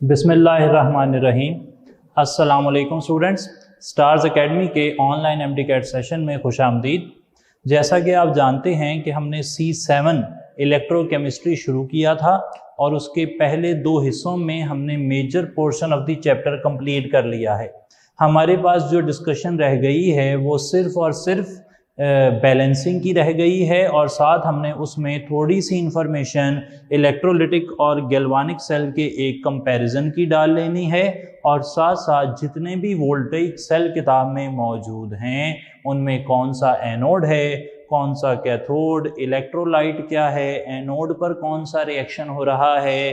बिस्मिल्लाहिर्रहमानिर्रहीम। अस्सलामुअलैकुम students, stars academy के ऑनलाइन एमडीकैट सेशन में खुशामदीद। जैसा कि आप जानते हैं कि हमने C7 इलेक्ट्रोकेमिस्ट्री शुरू किया था और उसके पहले 2 हिस्सों में हमने major portion of the chapter complete कर लिया है। हमारे पास जो डिस्कशन रह गई है वो सिर्फ और सिर्फ बैलेंसिंग की रह गई है और साथ हमने उसमें थोड़ी सी इंफॉर्मेशन इलेक्ट्रोलिटिक और गैल्वानिक सेल के एक कंपैरिजन की डाल लेनी है और साथ साथ जितने भी वोल्टेइक सेल किताब में मौजूद हैं उनमें कौन सा एनोड है, कौन सा कैथोड, इलेक्ट्रोलाइट क्या है, एनोड पर कौन सा रिएक्शन हो रहा है,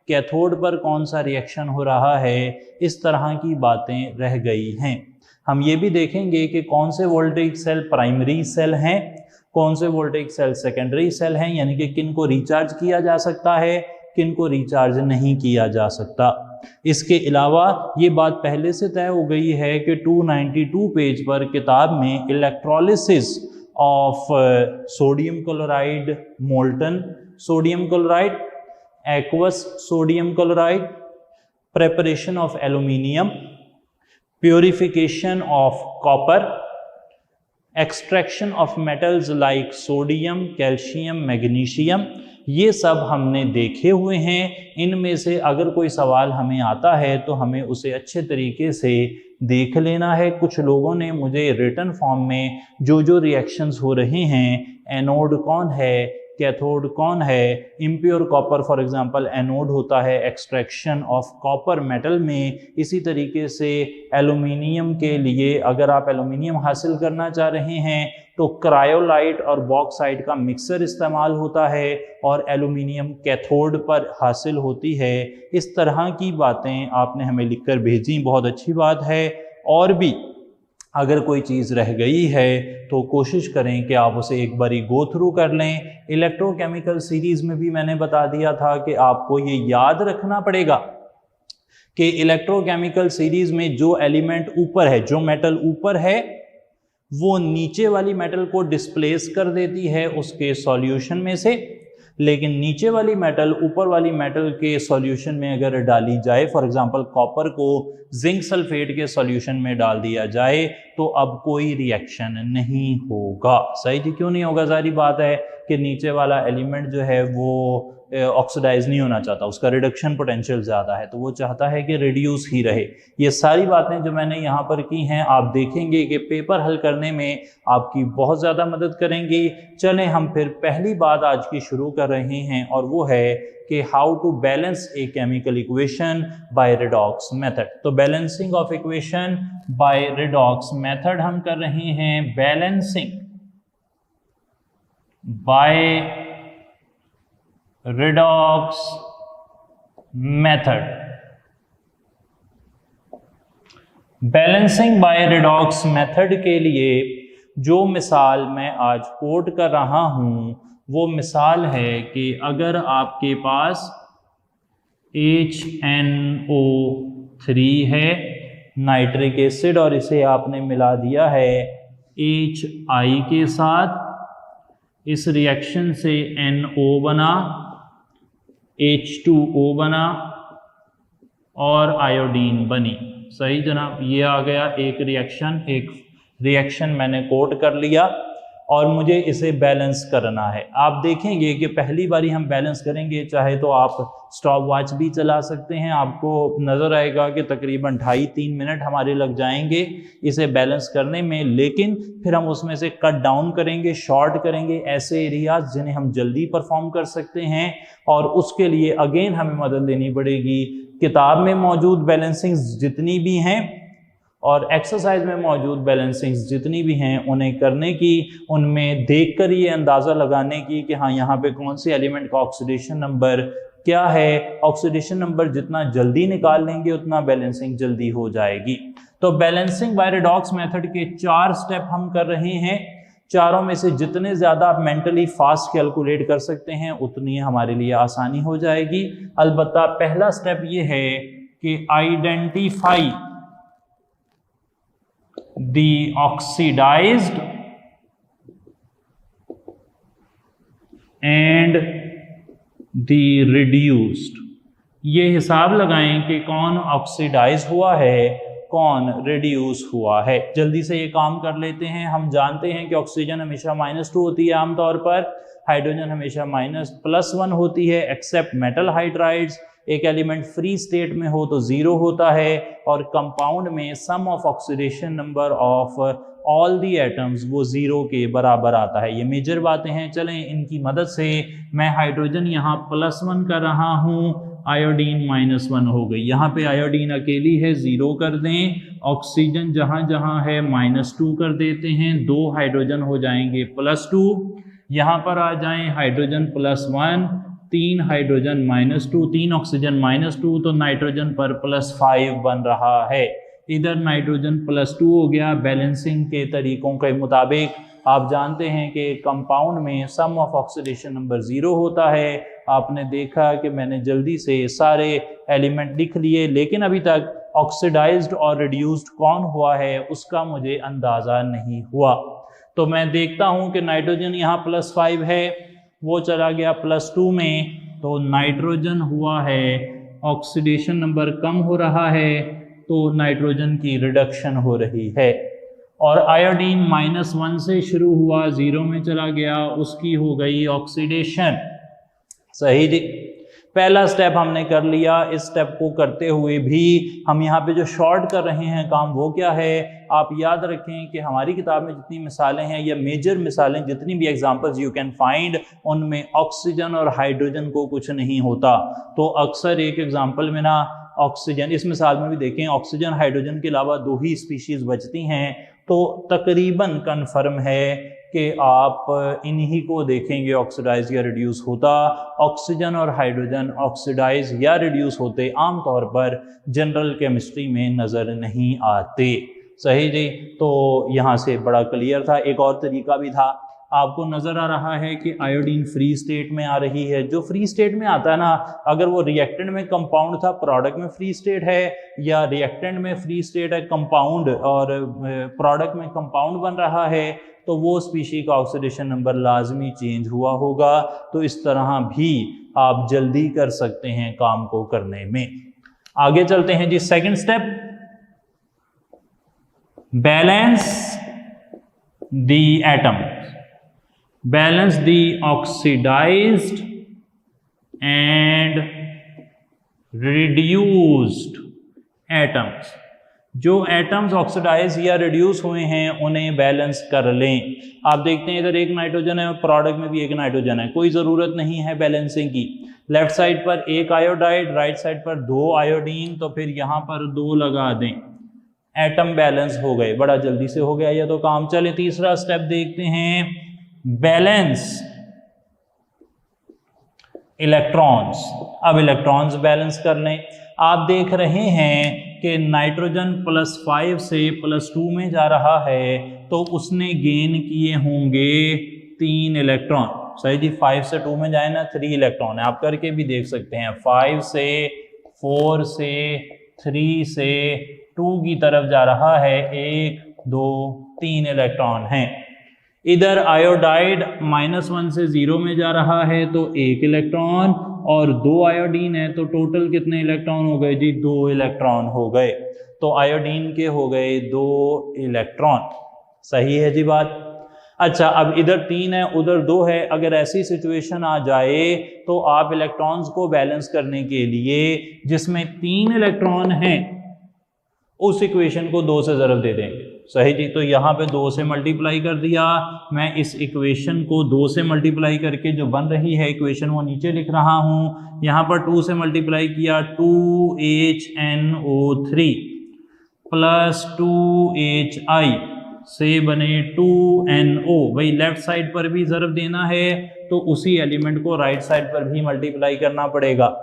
कैथोड पर कौन सा रिएक्शन हो रहा है, इस तरह की बातें रह गई हैं। हम ये भी देखेंगे कि कौन से वोल्टेइक सेल प्राइमरी सेल हैं, कौन से वोल्टेइक सेल सेकेंडरी सेल हैं, यानी कि किन को रिचार्ज किया जा सकता है, किन को रिचार्ज नहीं किया जा सकता। इसके अलावा ये बात पहले से तय हो गई है कि 292 पेज पर किताब में electrolysis of sodium chloride, molten sodium chloride, aqueous sodium chloride, preparation of aluminium, purification of copper, extraction of metals like sodium, calcium, magnesium, ये सब हमने देखे हुए हैं। इनमें से अगर कोई सवाल हमें आता है तो हमें उसे अच्छे तरीके से देख लेना है। कुछ लोगों ने मुझे रिटन फॉर्म में जो जो रिएक्शंस हो रहे हैं, एनोड कौन है, कैथोड कौन है, impure copper for example anode होता है एक्सट्रैक्शन ऑफ कॉपर मेटल में। इसी तरीके से एल्यूमिनियम के लिए अगर आप एल्यूमिनियम हासिल करना चाह रहे हैं तो क्रायोलाइट और बॉक्साइट का मिक्सर इस्तेमाल होता है और एल्यूमिनियम कैथोड पर हासिल होती है। इस तरह की बातें आपने हमें लिखकर भेजी, बहुत अच्छी बात है। और भी अगर कोई चीज़ रह गई है तो कोशिश करें कि आप उसे एक बारी गो थ्रू कर लें। इलेक्ट्रोकेमिकल सीरीज़ में भी मैंने बता दिया था कि आपको ये याद रखना पड़ेगा कि इलेक्ट्रोकेमिकल सीरीज़ में जो एलिमेंट ऊपर है, जो मेटल ऊपर है, वो नीचे वाली मेटल को डिस्प्लेस कर देती है उसके सॉल्यूशन में से, लेकिन नीचे वाली मेटल ऊपर वाली मेटल के सॉल्यूशन में अगर डाली जाए, फॉर एग्जांपल कॉपर को जिंक सल्फेट के सॉल्यूशन में डाल दिया जाए तो अब कोई रिएक्शन नहीं होगा। सही जी, क्यों नहीं होगा? जारी बात है कि नीचे वाला एलिमेंट जो है वो ऑक्सीडाइज नहीं होना चाहता, उसका रिडक्शन पोटेंशियल ज़्यादा है, तो वो चाहता है कि रिड्यूस ही रहे। ये सारी बातें जो मैंने यहाँ पर की हैं आप देखेंगे कि पेपर हल करने में आपकी बहुत ज़्यादा मदद करेंगी। चलें हम फिर पहली बात आज की शुरू कर रहे हैं और वो है कि how to balance a chemical equation by redox method. तो balancing of equation by redox method हम कर रहे हैं। Balancing by redox method. Balancing by redox method के लिए जो मिसाल मैं आज कोट कर रहा हूं वो मिसाल है कि अगर आपके पास HNO3 है, नाइट्रिक एसिड, और इसे आपने मिला दिया है HI के साथ, इस रिएक्शन से NO बना, H2O बना और आयोडीन बनी। सही जनाब, ये आ गया एक रिएक्शन मैंने कोट कर लिया और मुझे इसे बैलेंस करना है। आप देखेंगे कि पहली बारी हम बैलेंस करेंगे, चाहे तो आप स्टॉप वॉच भी चला सकते हैं, आपको नज़र आएगा कि तकरीबन 2.5-3 मिनट हमारे लग जाएंगे इसे बैलेंस करने में, लेकिन फिर हम उसमें से कट डाउन करेंगे, शॉर्ट करेंगे ऐसे एरियाज जिन्हें हम जल्दी परफॉर्म कर सकते हैं, और उसके लिए अगेन हमें मदद लेनी पड़ेगी। किताब में मौजूद बैलेंसिंग जितनी भी हैं और एक्सरसाइज में मौजूद बैलेंसिंग जितनी भी हैं उन्हें करने की, उनमें देखकर ये अंदाज़ा लगाने की कि हाँ यहाँ पे कौन सी एलिमेंट का ऑक्सीडेशन नंबर क्या है। ऑक्सीडेशन नंबर जितना जल्दी निकाल लेंगे उतना बैलेंसिंग जल्दी हो जाएगी। तो बैलेंसिंग बाय रेडॉक्स मेथड के 4 स्टेप हम कर रहे हैं। चारों में से जितने ज़्यादा आप मेंटली फास्ट कैलकुलेट कर सकते हैं उतनी हमारे लिए आसानी हो जाएगी। अलबत्ता पहला स्टेप ये है कि identify the oxidized and the reduced. ये हिसाब लगाएं कि कौन ऑक्सीडाइज हुआ है, कौन रिड्यूस हुआ है। जल्दी से ये काम कर लेते हैं। हम जानते हैं कि ऑक्सीजन हमेशा -2 होती है आमतौर पर, हाइड्रोजन हमेशा +1 होती है, एक्सेप्ट मेटल हाइड्राइड्स। एक एलिमेंट फ्री स्टेट में हो तो 0 होता है, और कंपाउंड में sum of oxidation number of all the atoms वो 0 के बराबर आता है। ये मेजर बातें हैं। चलें इनकी मदद से मैं हाइड्रोजन यहाँ +1 कर रहा हूँ, आयोडीन -1 हो गई। यहाँ पे आयोडीन अकेली है, 0 कर दें। ऑक्सीजन जहाँ जहाँ है -2 कर देते हैं, 2 हाइड्रोजन हो जाएंगे +2। यहाँ पर आ जाएं हाइड्रोजन +1, 3 हाइड्रोजन -2, 3 ऑक्सीजन -2, तो नाइट्रोजन पर +5 बन रहा है। इधर नाइट्रोजन +2 हो गया। बैलेंसिंग के तरीकों के मुताबिक आप जानते हैं कि कंपाउंड में सम ऑफ ऑक्सीडेशन नंबर 0 होता है। आपने देखा कि मैंने जल्दी से सारे एलिमेंट लिख लिए, लेकिन अभी तक ऑक्सीडाइज्ड और रिड्यूस्ड कौन हुआ है उसका मुझे अंदाज़ा नहीं हुआ। तो मैं देखता हूं कि नाइट्रोजन यहाँ +5 है, वो चला गया +2 में, तो नाइट्रोजन हुआ है, ऑक्सीडेशन नंबर कम हो रहा है, तो नाइट्रोजन की रिडक्शन हो रही है। और आयोडीन -1 से शुरू हुआ, 0 में चला गया, उसकी हो गई ऑक्सीडेशन। सही जी, पहला स्टेप हमने कर लिया। इस स्टेप को करते हुए भी हम यहाँ पे जो शॉर्ट कर रहे हैं काम, वो क्या है, आप याद रखें कि हमारी किताब में जितनी मिसालें हैं या मेजर मिसालें, जितनी भी एग्जांपल्स यू कैन फाइंड, उनमें ऑक्सीजन और हाइड्रोजन को कुछ नहीं होता। तो अक्सर एक एग्जांपल में ना ऑक्सीजन, इस मिसाल में भी देखें ऑक्सीजन हाइड्रोजन के अलावा 2 ही स्पीशीज बचती हैं, तो तकरीबन कन्फर्म है कि आप इन्हीं को देखेंगे ऑक्सीडाइज या रिड्यूस होता। ऑक्सीजन और हाइड्रोजन ऑक्सीडाइज या रिड्यूस होते आमतौर पर जनरल केमिस्ट्री में नज़र नहीं आते। सही जी, तो यहाँ से बड़ा क्लियर था। एक और तरीका भी था, आपको नज़र आ रहा है कि आयोडीन फ्री स्टेट में आ रही है। जो फ्री स्टेट में आता है ना, अगर वो रिएक्टेंट में कंपाउंड था, प्रोडक्ट में फ्री स्टेट है, या रिएक्टेंट में फ्री स्टेट है कंपाउंड और प्रोडक्ट में कंपाउंड बन रहा है, तो वो स्पीशी का ऑक्सीडेशन नंबर लाजमी चेंज हुआ होगा। तो इस तरह भी आप जल्दी कर सकते हैं काम को करने में। आगे चलते हैं जी, second step, balance the atom, balance the oxidized and reduced atoms. जो एटम्स ऑक्सीडाइज या रिड्यूस हुए हैं उन्हें बैलेंस कर लें। आप देखते हैं इधर एक नाइट्रोजन है और प्रोडक्ट में भी एक नाइट्रोजन है, कोई ज़रूरत नहीं है बैलेंसिंग की। लेफ्ट साइड पर 1 आयोडाइड, राइट साइड पर 2 आयोडीन, तो फिर यहाँ पर 2 लगा दें, एटम बैलेंस हो गए। बड़ा जल्दी से हो गया ये तो काम। चले तीसरा स्टेप देखते हैं, बैलेंस इलेक्ट्रॉन्स। अब इलेक्ट्रॉन्स बैलेंस कर लें। आप देख रहे हैं कि नाइट्रोजन +5 से +2 में जा रहा है, तो उसने गेन किए होंगे 3 इलेक्ट्रॉन। सही जी, 5 से 2 में जाए ना, 3 इलेक्ट्रॉन है। आप करके भी देख सकते हैं, 5 से 4 से 3 से 2 की तरफ जा रहा है, 1 2 3 इलेक्ट्रॉन हैं। इधर आयोडाइड -1 से 0 में जा रहा है, तो 1 इलेक्ट्रॉन, और 2 आयोडीन है, तो टोटल कितने इलेक्ट्रॉन हो गए जी, 2 इलेक्ट्रॉन हो गए। तो आयोडीन के हो गए 2 इलेक्ट्रॉन। सही है जी बात। अच्छा, अब इधर 3 है, उधर 2 है। अगर ऐसी सिचुएशन आ जाए तो आप इलेक्ट्रॉन्स को बैलेंस करने के लिए जिसमें 3 इलेक्ट्रॉन हैं, उस इक्वेशन को 2 से ज़रब दे देंगे। सही जी, तो यहाँ पे 2 से मल्टीप्लाई कर दिया। मैं इस इक्वेशन को 2 से मल्टीप्लाई करके जो बन रही है इक्वेशन वो नीचे लिख रहा हूँ। यहाँ पर 2 से मल्टीप्लाई किया, 2HNO3 + 2HI से बने 2NO। वही लेफ्ट साइड पर भी ज़रब देना है, तो उसी एलिमेंट को राइट साइड पर भी मल्टीप्लाई करना पड़ेगा।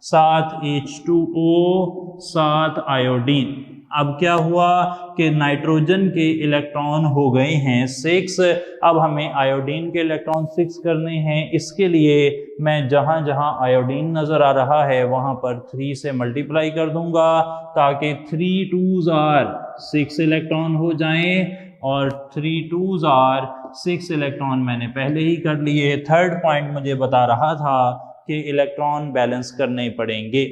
7 H2O 7 आयोडीन। अब क्या हुआ कि नाइट्रोजन के इलेक्ट्रॉन हो गए हैं 6। अब हमें आयोडीन के इलेक्ट्रॉन 6 करने हैं। इसके लिए मैं जहाँ जहाँ आयोडीन नज़र आ रहा है वहाँ पर 3 से मल्टीप्लाई कर दूंगा, ताकि 3 2s are 6 इलेक्ट्रॉन हो जाएं, और 3 2s are 6 इलेक्ट्रॉन मैंने पहले ही कर लिए। थर्ड पॉइंट मुझे बता रहा था कि इलेक्ट्रॉन बैलेंस करने पड़ेंगे।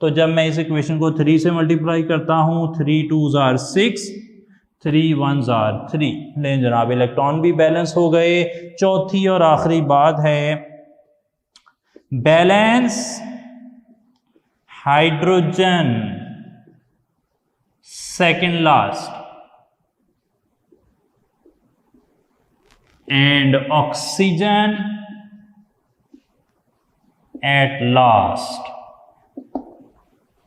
तो जब मैं इस इक्वेशन को 3 से मल्टीप्लाई करता हूँ, 3 2s are 6, 3 1s are 3, लें जनाब इलेक्ट्रॉन भी बैलेंस हो गए। चौथी और आखिरी बात है balance hydrogen second last and oxygen at last.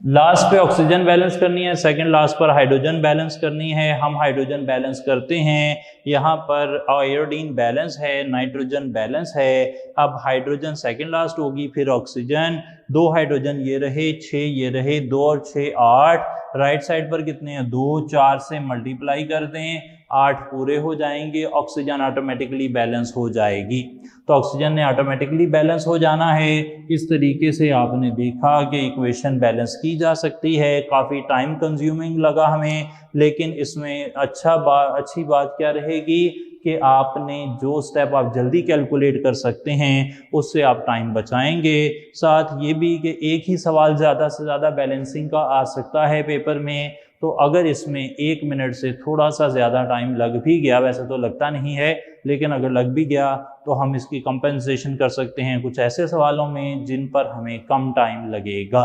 Last पे ऑक्सीजन बैलेंस करनी है, सेकंड लास्ट पर हाइड्रोजन बैलेंस करनी है। हम हाइड्रोजन बैलेंस करते हैं, यहाँ पर आयोडीन बैलेंस है, नाइट्रोजन बैलेंस है। अब हाइड्रोजन सेकंड लास्ट होगी, फिर ऑक्सीजन, 2 हाइड्रोजन ये रहे, 6 ये रहे, 2 और 6 8। राइट साइड पर कितने हैं, 2, 4 से मल्टीप्लाई कर दें, 8 पूरे हो जाएंगे, ऑक्सीजन ऑटोमेटिकली बैलेंस हो जाएगी। तो ऑक्सीजन ने ऑटोमेटिकली बैलेंस हो जाना है। इस तरीके से आपने देखा कि इक्वेशन बैलेंस की जा सकती है। काफ़ी टाइम कंज्यूमिंग लगा हमें, लेकिन इसमें अच्छी बात क्या रहेगी कि आपने जो स्टेप आप जल्दी कैलकुलेट कर सकते हैं उससे आप टाइम बचाएंगे। साथ ये भी कि एक ही सवाल ज़्यादा से ज़्यादा बैलेंसिंग का आ सकता है पेपर में, तो अगर इसमें 1 मिनट से थोड़ा सा ज़्यादा टाइम लग भी गया, वैसे तो लगता नहीं है लेकिन अगर लग भी गया तो हम इसकी कंपेंसेशन कर सकते हैं कुछ ऐसे सवालों में जिन पर हमें कम टाइम लगेगा।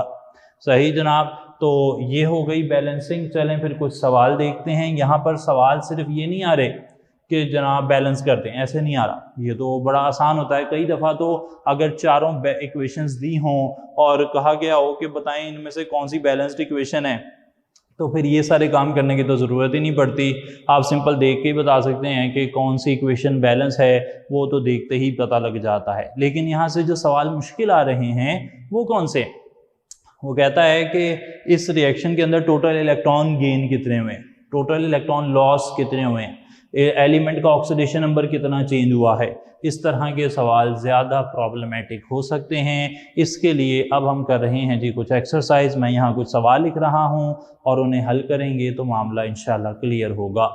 सही जनाब, तो ये हो गई बैलेंसिंग। चलें फिर कुछ सवाल देखते हैं। यहाँ पर सवाल सिर्फ ये नहीं आ रहे कि जनाब बैलेंस करते हैं, ऐसे नहीं आ रहा। ये तो बड़ा आसान होता है। कई दफ़ा तो अगर चारों इक्वेशंस दी हों और कहा गया हो कि बताएं इनमें से कौन सी बैलेंस्ड इक्वेशन है, तो फिर ये सारे काम करने की तो ज़रूरत ही नहीं पड़ती। आप सिंपल देख के ही बता सकते हैं कि कौन सी इक्वेशन बैलेंस है, वो तो देखते ही पता लग जाता है। लेकिन यहाँ से जो सवाल मुश्किल आ रहे हैं वो कौन से? वो कहता है कि इस रिएक्शन के अंदर टोटल इलेक्ट्रॉन गेन कितने हुए, टोटल इलेक्ट्रॉन लॉस कितने हुए, एलिमेंट का ऑक्सीडेशन नंबर कितना चेंज हुआ है। इस तरह के सवाल ज़्यादा प्रॉब्लमेटिक हो सकते हैं। इसके लिए अब हम कर रहे हैं जी कुछ एक्सरसाइज। मैं यहाँ कुछ सवाल लिख रहा हूँ और उन्हें हल करेंगे तो मामला इंशाल्लाह क्लियर होगा।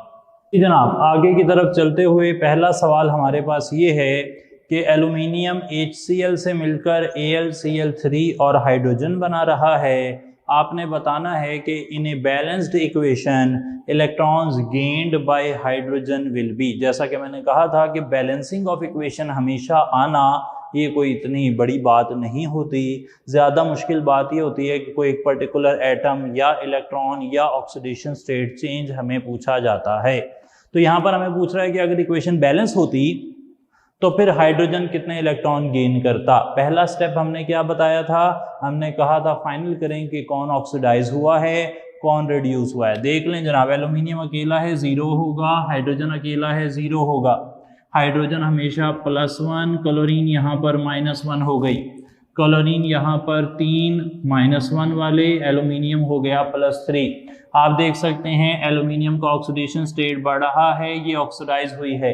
जनाब आगे की तरफ चलते हुए पहला सवाल हमारे पास ये है कि एल्यूमिनियम HCl से मिलकर AlCl3 और हाइड्रोजन बना रहा है। आपने बताना है कि in a balanced equation electrons gained by hydrogen will be. जैसा कि मैंने कहा था कि बैलेंसिंग ऑफ इक्वेशन हमेशा आना ये कोई इतनी बड़ी बात नहीं होती। ज़्यादा मुश्किल बात ये होती है कि कोई एक पर्टिकुलर एटम या इलेक्ट्रॉन या ऑक्सीडेशन स्टेट चेंज हमें पूछा जाता है। तो यहाँ पर हमें पूछ रहा है कि अगर इक्वेशन बैलेंस होती तो फिर हाइड्रोजन कितने इलेक्ट्रॉन गेन करता। पहला स्टेप हमने क्या बताया था, हमने कहा था फाइनल करें कि कौन ऑक्सीडाइज हुआ है कौन रिड्यूस हुआ है। देख लें जनाब, एल्यूमिनियम अकेला है 0 होगा, हाइड्रोजन अकेला है 0 होगा। हाइड्रोजन हमेशा +1, क्लोरीन यहाँ पर -1 हो गई, क्लोरीन यहाँ पर 3 -1 वाले, एल्यूमिनियम हो गया +3। आप देख सकते हैं एल्यूमिनियम का ऑक्सीडेशन स्टेट बढ़ रहा है, ये ऑक्सीडाइज हुई है,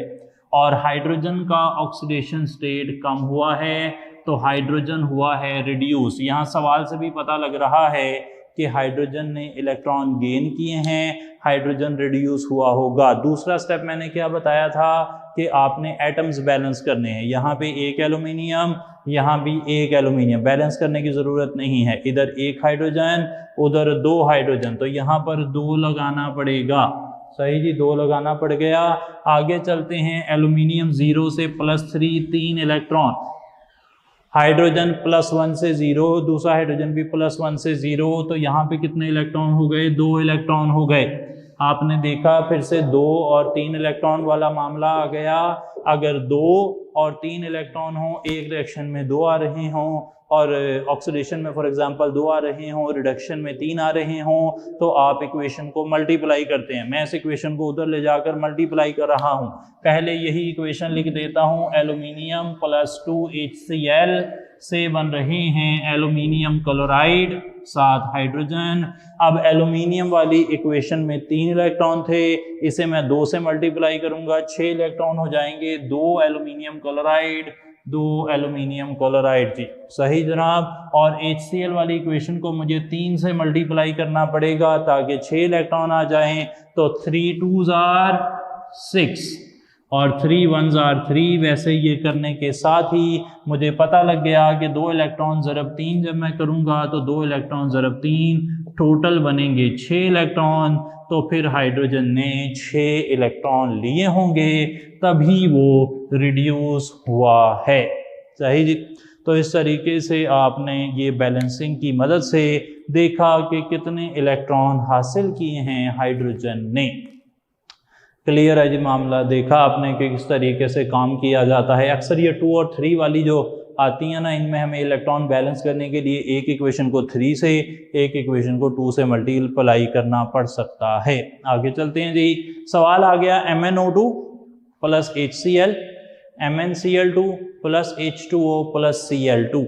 और हाइड्रोजन का ऑक्सीडेशन स्टेट कम हुआ है तो हाइड्रोजन हुआ है रिड्यूस। यहाँ सवाल से भी पता लग रहा है कि हाइड्रोजन ने इलेक्ट्रॉन गेन किए हैं, हाइड्रोजन रिड्यूस हुआ होगा। दूसरा स्टेप मैंने क्या बताया था कि आपने एटम्स बैलेंस करने हैं। यहाँ पे एक एल्यूमिनियम, यहाँ भी एक एल्यूमिनियम, बैलेंस करने की ज़रूरत नहीं है। इधर एक हाइड्रोजन उधर 2 हाइड्रोजन, तो यहाँ पर 2 लगाना पड़ेगा। सही जी, 2 लगाना पड़ गया। आगे चलते हैं, एल्यूमिनियम 0 से +3, 3 इलेक्ट्रॉन, हाइड्रोजन +1 से 0, दूसरा हाइड्रोजन भी +1 से 0, तो यहाँ पे कितने इलेक्ट्रॉन हो गए, 2 इलेक्ट्रॉन हो गए। आपने देखा फिर से 2 और 3 इलेक्ट्रॉन वाला मामला आ गया। अगर 2 और 3 इलेक्ट्रॉन हो, एक रिएक्शन में 2 आ रहे हों और ऑक्सीडेशन में फॉर एग्जांपल 2 आ रहे हों, रिडक्शन में 3 आ रहे हों, तो आप इक्वेशन को मल्टीप्लाई करते हैं। मैं इस इक्वेशन को उधर ले जाकर मल्टीप्लाई कर रहा हूं। पहले यही इक्वेशन लिख देता हूं, एल्यूमिनियम +2 HCl से बन रहे हैं एल्यूमिनियम क्लोराइड 7 हाइड्रोजन। अब एल्यूमिनियम वाली इक्वेशन में 3 इलेक्ट्रॉन थे, इसे मैं 2 से मल्टीप्लाई करूंगा, 6 इलेक्ट्रॉन हो जाएंगे, 2 एल्यूमिनियम क्लोराइड, 2 एल्यूमिनियम क्लोराइड जी। सही जनाब, और HCl वाली इक्वेशन को मुझे 3 से मल्टीप्लाई करना पड़ेगा ताकि 6 इलेक्ट्रॉन आ जाएं, तो 3 2s are 6, और 3 1s आर 3। वैसे ये करने के साथ ही मुझे पता लग गया कि 2 इलेक्ट्रॉन ज़रब 3 जब मैं करूँगा तो 2 इलेक्ट्रॉन ज़रब 3 टोटल बनेंगे 6 इलेक्ट्रॉन। तो फिर हाइड्रोजन ने 6 इलेक्ट्रॉन लिए होंगे, तभी वो रिड्यूस हुआ है। सही जी। तो इस तरीके से आपने ये बैलेंसिंग की मदद से देखा कि कितने इलेक्ट्रॉन हासिल किए हैं हाइड्रोजन ने। क्लियर है जी मामला। देखा आपने कि किस तरीके से काम किया जाता है। अक्सर ये 2 और 3 वाली जो आती है ना, इनमें हमें इलेक्ट्रॉन बैलेंस करने के लिए एक इक्वेशन को 3 से, एक इक्वेशन को 2 से मल्टीप्लाई करना पड़ सकता है। आगे चलते हैं जी। सवाल आ गया MnO2 plus HCl, MnCl2 plus H2O plus Cl2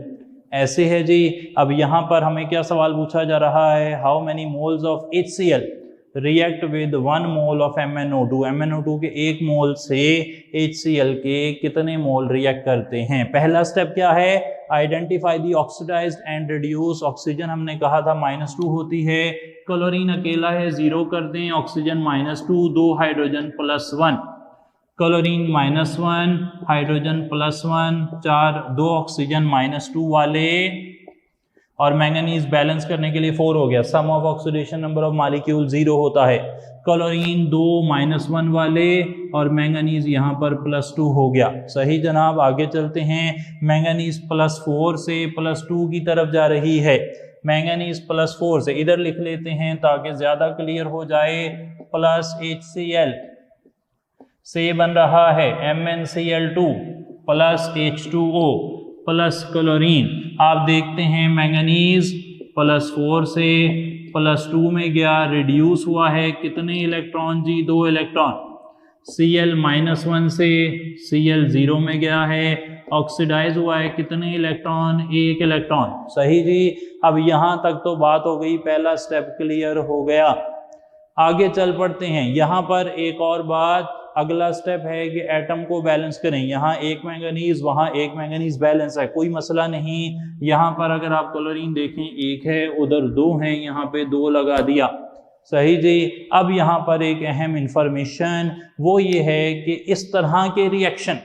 ऐसे है जी। अब यहाँ पर हमें क्या सवाल पूछा जा रहा है, how many moles of HCl react with 1 mole of MnO2। MnO2 के 1 मोल से HCl के कितने मोल रिएक्ट करते हैं। पहला स्टेप क्या है, identify the oxidized and reduce. Oxygen हमने कहा था -2 होती है, क्लोरीन अकेला है 0 कर दें, oxygen -2, 2 hydrogen +1, chlorine -1, hydrogen +1, 4, 2 oxygen -2 वाले, और मैंगनीज बैलेंस करने के लिए 4 हो गया। Sum of oxidation number of molecule 0 होता है। क्लोरीन 2 -1 वाले और मैंगनीज यहाँ पर +2 हो गया। सही जनाब। आगे चलते हैं। मैंगनीज +4 से +2 की तरफ जा रही है। मैंगनीज +4 से इधर लिख लेते हैं ताकि ज्यादा क्लियर हो जाए। प्लस HCl से बन रहा है MnCl2 plus H2O plus chlorine. आप देखते हैं मैंगनीज +4 से +2 में गया, रिड्यूस हुआ है कितने इलेक्ट्रॉन जी, 2 इलेक्ट्रॉन। Cl -1 से Cl 0 में गया है, ऑक्सीडाइज हुआ है कितने इलेक्ट्रॉन, 1 इलेक्ट्रॉन। सही जी। अब यहां तक तो बात हो गई, पहला स्टेप क्लियर हो गया। आगे चल पड़ते हैं। यहां पर एक और बात, अगला स्टेप है कि एटम को बैलेंस करें। यहाँ एक मैंगनीज, वहाँ एक मैंगनीज बैलेंस है, कोई मसला नहीं। यहाँ पर अगर आप क्लोरीन देखें 1 है, उधर 2 है, यहाँ पे 2 लगा दिया। सही जी। अब यहाँ पर एक अहम इंफॉर्मेशन वो ये है कि इस तरह के रिएक्शन,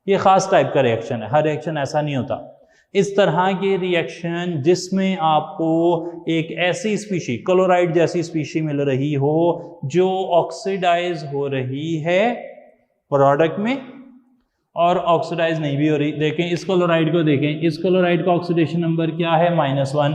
ये खास टाइप का रिएक्शन है, हर रिएक्शन ऐसा नहीं होता। इस तरह के रिएक्शन जिसमें आपको एक ऐसी स्पीशी, क्लोराइड जैसी स्पीशी मिल रही हो जो ऑक्सीडाइज हो रही है प्रोडक्ट में और ऑक्सीडाइज नहीं भी हो रही। देखें इस क्लोराइड को, देखें इस क्लोराइड का ऑक्सीडेशन नंबर क्या है, -1।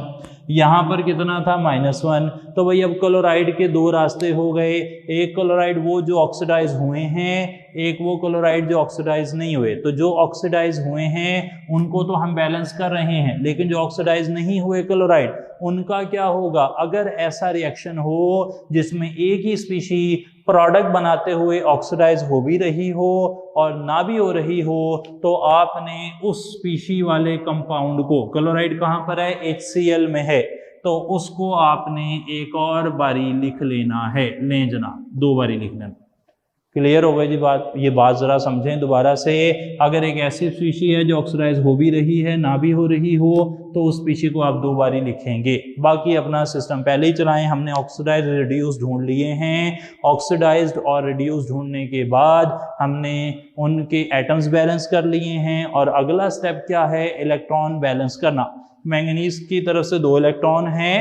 यहाँ पर कितना था, -1। तो भाई अब क्लोराइड के 2 रास्ते हो गए। एक क्लोराइड वो जो ऑक्सीडाइज हुए हैं, एक वो क्लोराइड जो ऑक्सीडाइज नहीं हुए। तो जो ऑक्सीडाइज हुए हैं उनको तो हम बैलेंस कर रहे हैं, लेकिन जो ऑक्सीडाइज नहीं हुए क्लोराइड, उनका क्या होगा। अगर ऐसा रिएक्शन हो जिसमें एक ही स्पीशी प्रोडक्ट बनाते हुए ऑक्सीडाइज हो भी रही हो और ना भी हो रही हो, तो आपने उस स्पीशी वाले कंपाउंड को, क्लोराइड कहाँ पर है, HCl में है, तो उसको आपने एक और बारी लिख लेना है। लें जनाब, 2 बारी लिख लेना। क्लियर हो गई जी बात। ये बात जरा समझें दोबारा से। अगर एक ऐसी स्पीशी है जो ऑक्सीडाइज हो भी रही है, ना भी हो रही हो, तो उस स्पीशी को आप 2 बारी लिखेंगे। बाकी अपना सिस्टम पहले ही चलाएं। हमने ऑक्सीडाइज रिड्यूस ढूंढ लिए हैं। ऑक्सीडाइज्ड और रिड्यूस ढूंढने के बाद हमने उनके एटम्स बैलेंस कर लिए हैं, और अगला स्टेप क्या है, इलेक्ट्रॉन बैलेंस करना। मैंगनीज की तरफ से 2 इलेक्ट्रॉन हैं,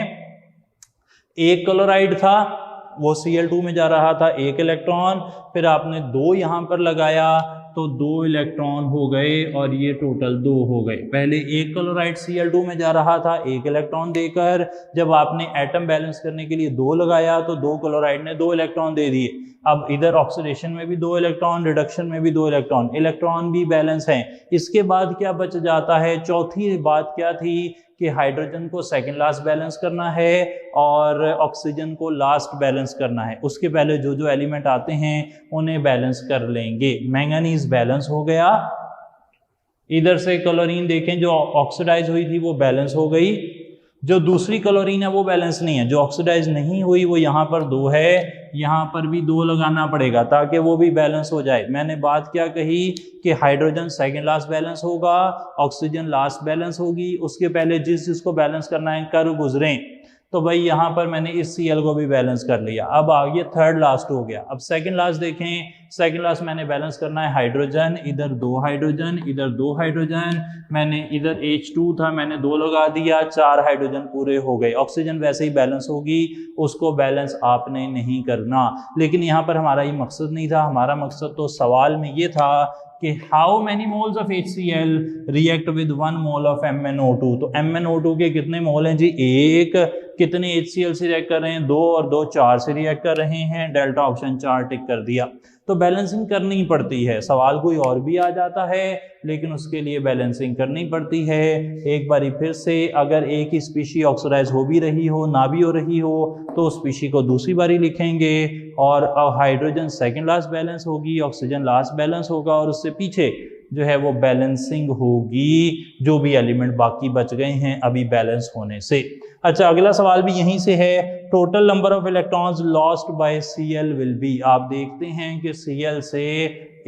एक क्लोराइड था वो Cl2 में जा रहा था, 1 इलेक्ट्रॉन, फिर आपने 2 यहाँ पर लगाया तो 2 इलेक्ट्रॉन हो गए और ये टोटल 2 हो गए। पहले एक क्लोराइड Cl2 में जा रहा था 1 इलेक्ट्रॉन देकर, जब आपने एटम बैलेंस करने के लिए 2 लगाया तो 2 क्लोराइड ने 2 इलेक्ट्रॉन दे दिए। अब इधर ऑक्सीडेशन में भी 2 इलेक्ट्रॉन, रिडक्शन में भी 2 इलेक्ट्रॉन, इलेक्ट्रॉन भी बैलेंस हैं। इसके बाद क्या बच जाता है, चौथी बात क्या थी कि हाइड्रोजन को सेकंड लास्ट बैलेंस करना है और ऑक्सीजन को लास्ट बैलेंस करना है। उसके पहले जो जो एलिमेंट आते हैं उन्हें बैलेंस कर लेंगे। मैंगनीज बैलेंस हो गया। इधर से क्लोरीन देखें जो ऑक्सीडाइज हुई थी वो बैलेंस हो गई। जो दूसरी क्लोरीन है वो बैलेंस नहीं है, जो ऑक्सीडाइज नहीं हुई वो यहाँ पर 2 है, यहाँ पर भी 2 लगाना पड़ेगा ताकि वो भी बैलेंस हो जाए। मैंने बात क्या कही कि हाइड्रोजन सेकंड लास्ट बैलेंस होगा, ऑक्सीजन लास्ट बैलेंस होगी। उसके पहले जिस जिसको बैलेंस करना है कर गुजरें। तो भाई यहाँ पर मैंने इस Cl को भी बैलेंस कर लिया। अब आगे थर्ड लास्ट हो गया। अब सेकंड लास्ट देखें, सेकंड लास्ट मैंने बैलेंस करना है हाइड्रोजन, इधर 2 हाइड्रोजन, इधर 2 हाइड्रोजन, मैंने इधर H2 था मैंने 2 लगा दिया, 4 हाइड्रोजन पूरे हो गए। ऑक्सीजन वैसे ही बैलेंस होगी, उसको बैलेंस आपने नहीं करना। लेकिन यहाँ पर हमारा ये मकसद नहीं था, हमारा मकसद तो सवाल में ये था कि how many moles of HCl react with 1 mole of MnO2। तो MnO2 के कितने मोल हैं जी? 1। कितने HCl से रिएक्ट कर रहे हैं? 2 और 2 4 से रिएक्ट कर रहे हैं। डेल्टा ऑप्शन 4 टिक कर दिया। तो बैलेंसिंग करनी पड़ती है। सवाल कोई और भी आ जाता है लेकिन उसके लिए बैलेंसिंग करनी पड़ती है। एक बारी फिर से, अगर एक ही स्पीशी ऑक्सीडाइज हो भी रही हो ना भी हो रही हो तो स्पीशी को दूसरी बारी लिखेंगे, और हाइड्रोजन सेकंड लास्ट बैलेंस होगी, ऑक्सीजन लास्ट बैलेंस होगा, और उससे पीछे जो है वो बैलेंसिंग होगी, जो भी एलिमेंट बाकी बच गए हैं अभी बैलेंस होने से। अच्छा, अगला सवाल भी यहीं से है। Total number of electrons lost by Cl will be. आप देखते हैं कि Cl से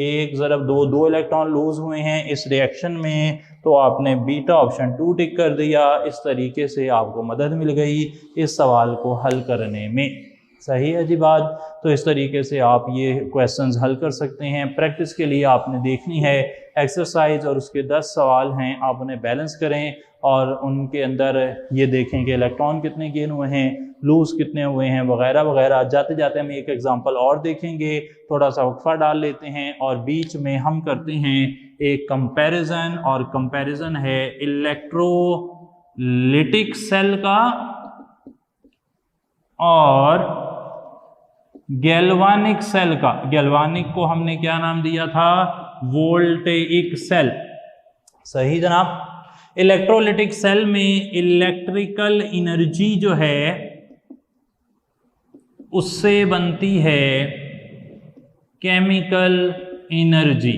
1 ज़रब 2 इलेक्ट्रॉन लूज हुए हैं इस रिएक्शन में, तो आपने बीटा ऑप्शन 2 टिक कर दिया। इस तरीके से आपको मदद मिल गई इस सवाल को हल करने में। सही है जी बात। तो इस तरीके से आप ये क्वेश्चंस हल कर सकते हैं। प्रैक्टिस के लिए आपने देखनी है एक्सरसाइज, और उसके 10 सवाल हैं, आप उन्हें बैलेंस करें और उनके अंदर ये देखें कि इलेक्ट्रॉन कितने गेन हुए हैं, लूज कितने हुए हैं, वगैरह वगैरह। जाते जाते हम एक एग्जांपल और देखेंगे, थोड़ा सा वक्फा डाल लेते हैं और बीच में हम करते हैं एक कंपैरिजन, और कंपैरिजन है इलेक्ट्रोलिटिक सेल का और गैल्वानिक सेल का। गैल्वानिक को हमने क्या नाम दिया था? Voltaic cell. सही जनाब। इलेक्ट्रोलिटिक सेल में इलेक्ट्रिकल एनर्जी जो है उससे बनती है केमिकल एनर्जी,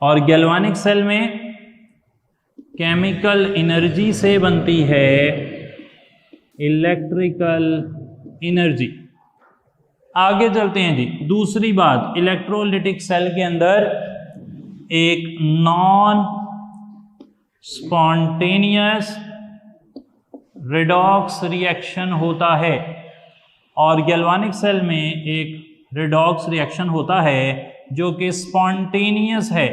और गैल्वानिक सेल में केमिकल एनर्जी से बनती है इलेक्ट्रिकल एनर्जी। आगे चलते हैं जी। दूसरी बात, इलेक्ट्रोलिटिक सेल के अंदर एक नॉन स्पॉन्टेनियस रिडॉक्स रिएक्शन होता है, और गैल्वानिक सेल में एक रिडॉक्स रिएक्शन होता है जो कि स्पॉन्टेनियस है,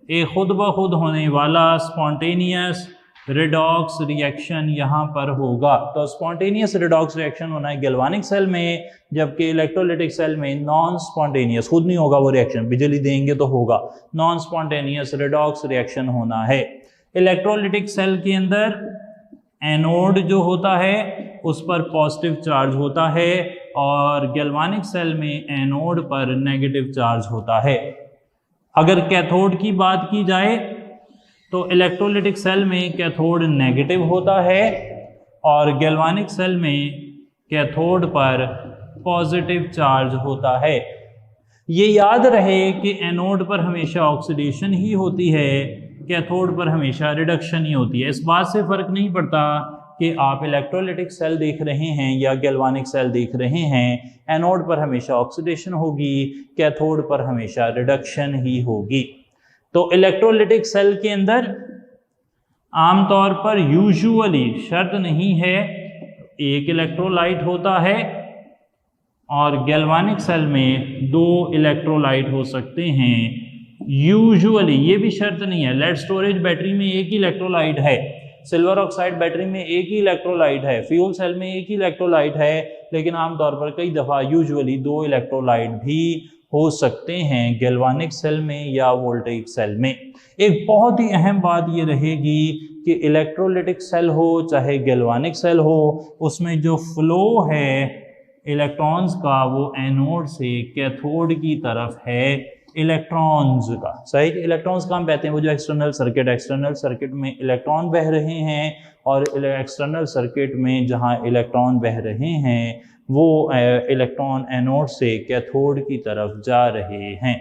एक खुद ब खुद होने वाला स्पॉन्टेनियस रिडॉक्स रिएक्शन यहाँ पर होगा। तो स्पॉन्टेनियस रिडॉक्स रिएक्शन होना है गैल्वानिक सेल में, जबकि इलेक्ट्रोलिटिक सेल में नॉन स्पॉन्टेनियस, खुद नहीं होगा वो रिएक्शन, बिजली देंगे तो होगा, नॉन स्पॉन्टेनियस रिडॉक्स रिएक्शन होना है। इलेक्ट्रोलिटिक सेल के अंदर एनोड जो होता है उस पर पॉजिटिव चार्ज होता है, और गैल्वानिक सेल में एनोड पर नेगेटिव चार्ज होता है। अगर कैथोड की बात की जाए तो इलेक्ट्रोलिटिक सेल में कैथोड नेगेटिव होता है, और गैल्वानिक सेल में कैथोड पर पॉजिटिव चार्ज होता है। ये याद रहे कि एनोड पर हमेशा ऑक्सीडेशन ही होती है, कैथोड पर हमेशा रिडक्शन ही होती है। इस बात से फर्क नहीं पड़ता कि आप इलेक्ट्रोलिटिक सेल देख रहे हैं या गैल्वानिक सेल देख रहे हैं, एनोड पर हमेशा ऑक्सीडेशन होगी, कैथोड पर हमेशा रिडक्शन ही होगी। तो इलेक्ट्रोलिटिक सेल के अंदर आमतौर पर यूजुअली, शर्त नहीं है, एक इलेक्ट्रोलाइट होता है, और गैल्वानिक सेल में 2 इलेक्ट्रोलाइट हो सकते हैं यूजुअली, ये भी शर्त नहीं है। लेड स्टोरेज बैटरी में एक ही इलेक्ट्रोलाइट है, सिल्वर ऑक्साइड बैटरी में एक ही इलेक्ट्रोलाइट है, फ्यूल सेल में एक ही इलेक्ट्रोलाइट है, लेकिन आमतौर पर कई दफ़ा यूजुअली 2 इलेक्ट्रोलाइट भी हो सकते हैं गैल्वानिक सेल में या वोल्टेइक सेल में। एक बहुत ही अहम बात ये रहेगी कि इलेक्ट्रोलिटिक सेल हो चाहे गैल्वानिक सेल हो, उसमें जो फ्लो है इलेक्ट्रॉन्स का वो एनोड से कैथोड की तरफ है इलेक्ट्रॉन्स का। सही, इलेक्ट्रॉन्स कहाँ बहते हैं? वो जो एक्सटर्नल सर्किट में इलेक्ट्रॉन बह रहे हैं, और एक्सटर्नल सर्किट में जहाँ इलेक्ट्रॉन बह रहे हैं वो इलेक्ट्रॉन एनोड से कैथोड की तरफ जा रहे हैं।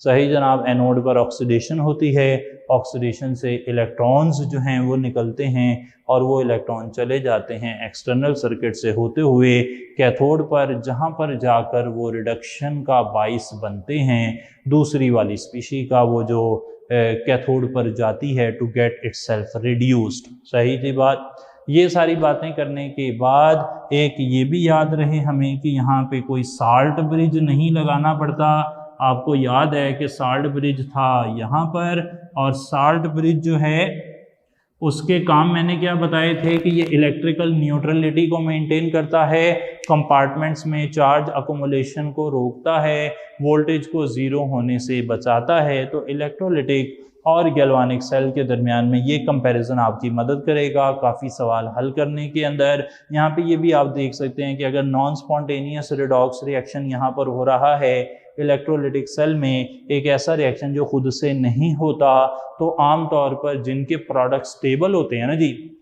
सही जनाब। एनोड पर ऑक्सीडेशन होती है, ऑक्सीडेशन से इलेक्ट्रॉन्स जो हैं वो निकलते हैं, और वो इलेक्ट्रॉन चले जाते हैं एक्सटर्नल सर्किट से होते हुए कैथोड पर, जहाँ पर जाकर वो रिडक्शन का बाइस बनते हैं दूसरी वाली स्पीशी का, वो जो कैथोड पर जाती है टू गेट इटसेल्फ रिड्यूस्ड। सही जी बात। ये सारी बातें करने के बाद एक ये भी याद रहे हमें कि यहाँ पे कोई साल्ट ब्रिज नहीं लगाना पड़ता। आपको याद है कि साल्ट ब्रिज था यहाँ पर, और साल्ट ब्रिज जो है उसके काम मैंने क्या बताए थे कि ये इलेक्ट्रिकल न्यूट्रलिटी को मेंटेन करता है, कंपार्टमेंट्स में चार्ज अकोमोलेशन को रोकता है, वोल्टेज को ज़ीरो होने से बचाता है। तो इलेक्ट्रोलिटिक और गैल्वानिक सेल के दरमियान में ये कंपैरिजन आपकी मदद करेगा काफ़ी सवाल हल करने के अंदर। यहाँ पे ये भी आप देख सकते हैं कि अगर नॉन स्पॉन्टेनियस रिडॉक्स रिएक्शन यहाँ पर हो रहा है इलेक्ट्रोलिटिक सेल में, एक ऐसा रिएक्शन जो खुद से नहीं होता, तो आमतौर पर जिनके प्रोडक्ट स्टेबल होते हैं ना जी,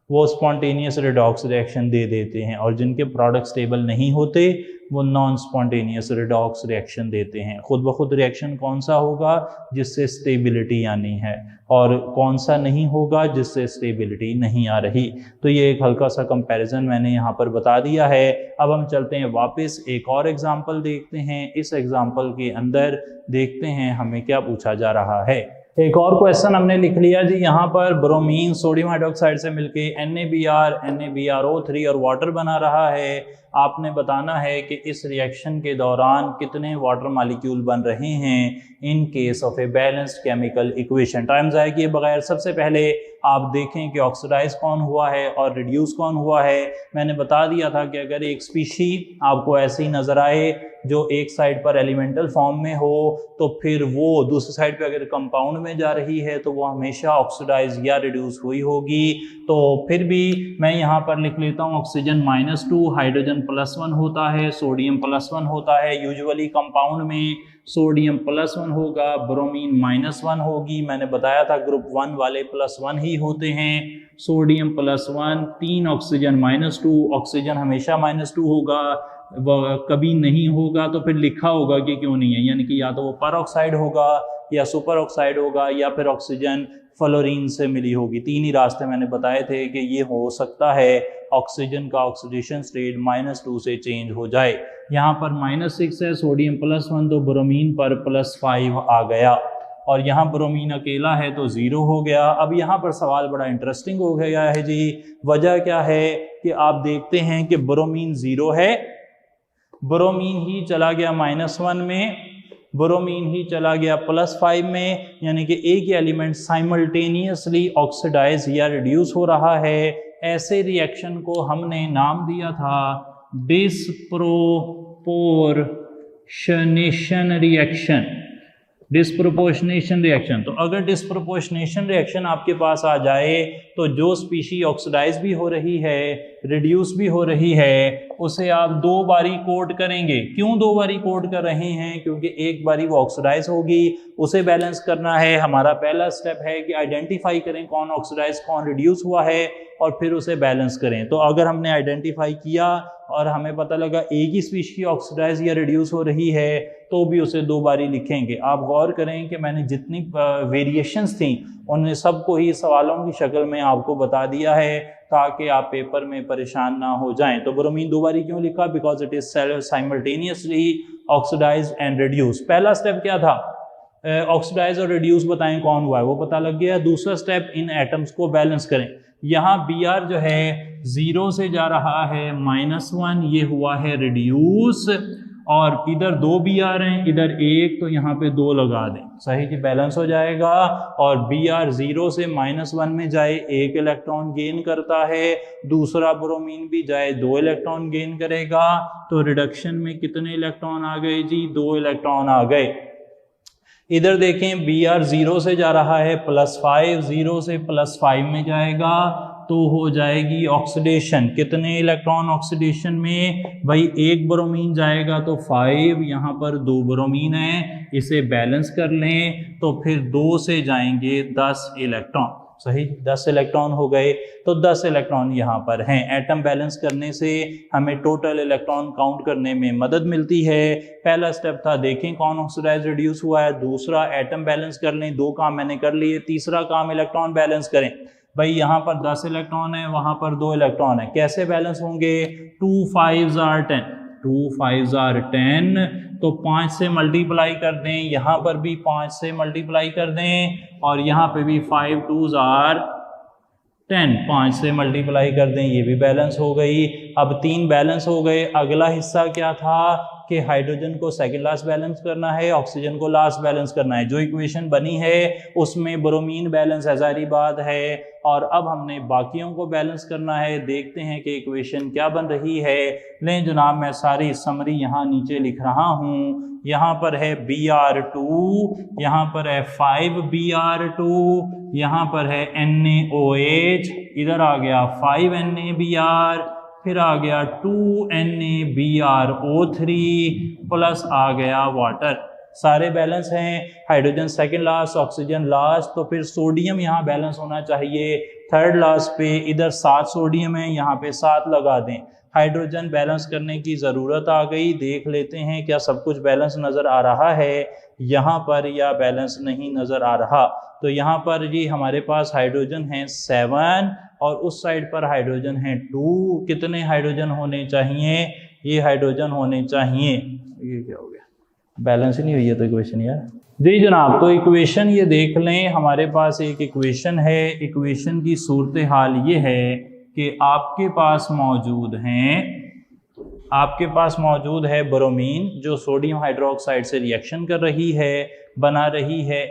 वो स्पॉन्टेनियस रिडॉक्स रिएक्शन दे देते हैं, और जिनके प्रोडक्ट स्टेबल नहीं होते वो नॉन स्पॉन्टेनियस रिडॉक्स रिएक्शन देते हैं। खुद ब खुद रिएक्शन कौन सा होगा जिससे स्टेबिलिटी आनी है, और कौन सा नहीं होगा जिससे स्टेबिलिटी नहीं आ रही। तो ये एक हल्का सा कंपैरिजन मैंने यहाँ पर बता दिया है। अब हम चलते हैं वापस एक और एग्जांपल देखते हैं। इस एग्जांपल के अंदर देखते हैं हमें क्या पूछा जा रहा है। एक और क्वेश्चन हमने लिख लिया जी, यहाँ पर ब्रोमीन सोडियम हाइड्रोक्साइड से मिलके NaBr, NaBrO3 और वाटर बना रहा है। आपने बताना है कि इस रिएक्शन के दौरान कितने वाटर मॉलिक्यूल बन रहे हैं in case of a balanced chemical equation. Time ज़ाया किए बगैर सबसे पहले आप देखें कि ऑक्सीडाइज कौन हुआ है और रिड्यूस कौन हुआ है। मैंने बता दिया था कि अगर एक स्पीशी आपको ऐसी नज़र आए जो एक साइड पर एलिमेंटल फॉर्म में हो, तो फिर वो दूसरी साइड पे अगर कंपाउंड में जा रही है तो वो हमेशा ऑक्सीडाइज या रिड्यूस हुई होगी। तो फिर भी मैं यहाँ पर लिख लेता हूँ ऑक्सीजन -2, हाइड्रोजन +1 होता है, सोडियम +1 होता है। यूजुअली कंपाउंड में सोडियम +1 होगा, ब्रोमीन -1 होगी। मैंने बताया था ग्रुप 1 वाले +1 ही होते हैं। सोडियम +1, 3 ऑक्सीजन -2, ऑक्सीजन हमेशा -2 होगा, कभी नहीं होगा तो फिर लिखा होगा कि क्यों नहीं है, यानी कि या तो वो पर ऑक्साइड होगा या सुपर ऑक्साइड होगा या फिर ऑक्सीजन फ्लोरीन से मिली होगी। 3 ही रास्ते मैंने बताए थे कि ये हो सकता है ऑक्सीजन का ऑक्सीडेशन स्टेट -2 से चेंज हो जाए। यहाँ पर -6 है, सोडियम +1, तो ब्रोमीन पर +5 आ गया, और यहाँ ब्रोमीन अकेला है तो 0 हो गया। अब यहाँ पर सवाल बड़ा इंटरेस्टिंग हो गया है जी। वजह क्या है कि आप देखते हैं कि ब्रोमीन 0 है, ब्रोमीन ही चला गया -1 में, ब्रोमीन ही चला गया +5 में, यानी कि एक ही एलिमेंट साइमल्टेनियसली ऑक्सीडाइज या रिड्यूस हो रहा है। ऐसे रिएक्शन को हमने नाम दिया था डिस्प्रोपोर्शनेशन रिएक्शन। डिस्प्रोपोर्शनेशन रिएक्शन, तो अगर डिस्प्रोपोर्शनेशन रिएक्शन आपके पास आ जाए तो जो स्पीशी ऑक्सीडाइज भी हो रही है, रिड्यूस भी हो रही है, उसे आप 2 बारी कोट करेंगे। क्यों 2 बारी कोट कर रहे हैं? क्योंकि एक बारी वो ऑक्सीडाइज होगी, उसे बैलेंस करना है। हमारा पहला स्टेप है कि आइडेंटिफाई करें कौन ऑक्सीडाइज कौन रिड्यूस हुआ है, और फिर उसे बैलेंस करें। तो अगर हमने आइडेंटिफाई किया और हमें पता लगा एक ही स्पीशी ऑक्सीडाइज या रिड्यूस हो रही है, तो भी उसे 2 बारी लिखेंगे। आप गौर करें कि मैंने जितनी वेरिएशंस थी उन सबको ही सवालों की शक्ल में आपको बता दिया है ताकि आप पेपर में परेशान ना हो जाएं। तो ब्रोमीन 2 बारी क्यों लिखा? Because it is simultaneously oxidize and reduce. पहला स्टेप क्या था? ऑक्सीडाइज और रिड्यूस बताएं कौन हुआ है, वो पता लग गया। दूसरा स्टेप इन एटम्स को बैलेंस करें। यहाँ Br जो है 0 से जा रहा है -1, ये हुआ है रिड्यूस, और इधर 2 Br हैं, इधर 1, तो यहाँ पे 2 लगा दें, सही जी, बैलेंस हो जाएगा। और Br 0 से -1 में जाए 1 इलेक्ट्रॉन गेन करता है, दूसरा ब्रोमीन भी जाए 2 इलेक्ट्रॉन गेन करेगा। तो रिडक्शन में कितने इलेक्ट्रॉन आ गए जी? 2 इलेक्ट्रॉन आ गए। इधर देखें Br 0 से जा रहा है +5, 0 से +5 में जाएगा तो हो जाएगी ऑक्सीडेशन। कितने इलेक्ट्रॉन ऑक्सीडेशन में? भाई 1 ब्रोमीन जाएगा तो 5, यहाँ पर 2 ब्रोमीन है, इसे बैलेंस कर लें तो फिर 2 से जाएंगे 10 इलेक्ट्रॉन, सही, 10 इलेक्ट्रॉन हो गए। तो 10 इलेक्ट्रॉन यहाँ पर हैं। एटम बैलेंस करने से हमें टोटल इलेक्ट्रॉन काउंट करने में मदद मिलती है। पहला स्टेप था देखें कौन ऑक्सीडाइज रिड्यूस हुआ है, दूसरा एटम बैलेंस कर लें, 2 काम मैंने कर लिए, तीसरा काम इलेक्ट्रॉन बैलेंस करें। भाई यहाँ पर 10 इलेक्ट्रॉन है, वहाँ पर 2 इलेक्ट्रॉन है, कैसे बैलेंस होंगे? 2 5s are 10, 2 5s are 10, तो 5 से मल्टीप्लाई कर दें, यहाँ पर भी 5 से मल्टीप्लाई कर दें, और यहाँ पे भी 5 2s are 10, 5 से मल्टीप्लाई कर दें, ये भी बैलेंस हो गई। अब 3 बैलेंस हो गए। अगला हिस्सा क्या था कि हाइड्रोजन को सेकंड लास्ट बैलेंस करना है, ऑक्सीजन को लास्ट बैलेंस करना है। जो इक्वेशन बनी है उसमें ब्रोमीन बैलेंस है, जारी बात है, और अब हमने बाकियों को बैलेंस करना है। देखते हैं कि इक्वेशन क्या बन रही है। लें जनाब, मैं सारी समरी यहाँ नीचे लिख रहा हूँ। यहाँ पर है Br2, यहाँ पर है 5Br2, यहाँ पर है NaOH, इधर आ गया 5NaBr, फिर आ गया 2NaBrO3 प्लस आ गया वाटर। सारे बैलेंस हैं। Hydrogen second last, oxygen last, तो फिर सोडियम यहाँ बैलेंस होना चाहिए थर्ड लास्ट पे। इधर 7 सोडियम है, यहाँ पे 7 लगा दें। हाइड्रोजन बैलेंस करने की ज़रूरत आ गई। देख लेते हैं क्या सब कुछ बैलेंस नज़र आ रहा है यहाँ पर या बैलेंस नहीं नज़र आ रहा। तो यहाँ पर जी हमारे पास हाइड्रोजन है 7 और उस साइड पर हाइड्रोजन है 2। कितने हाइड्रोजन होने चाहिए? ये हाइड्रोजन होने चाहिए। ये क्या हो गया, बैलेंस ही नहीं हुई है तो इक्वेशन यार। जी जनाब, तो इक्वेशन ये देख लें, हमारे पास एक इक्वेशन है। इक्वेशन की सूरत हाल ये है कि आपके पास मौजूद है ब्रोमीन जो सोडियम हाइड्रोक्साइड से रिएक्शन कर रही है, बना रही है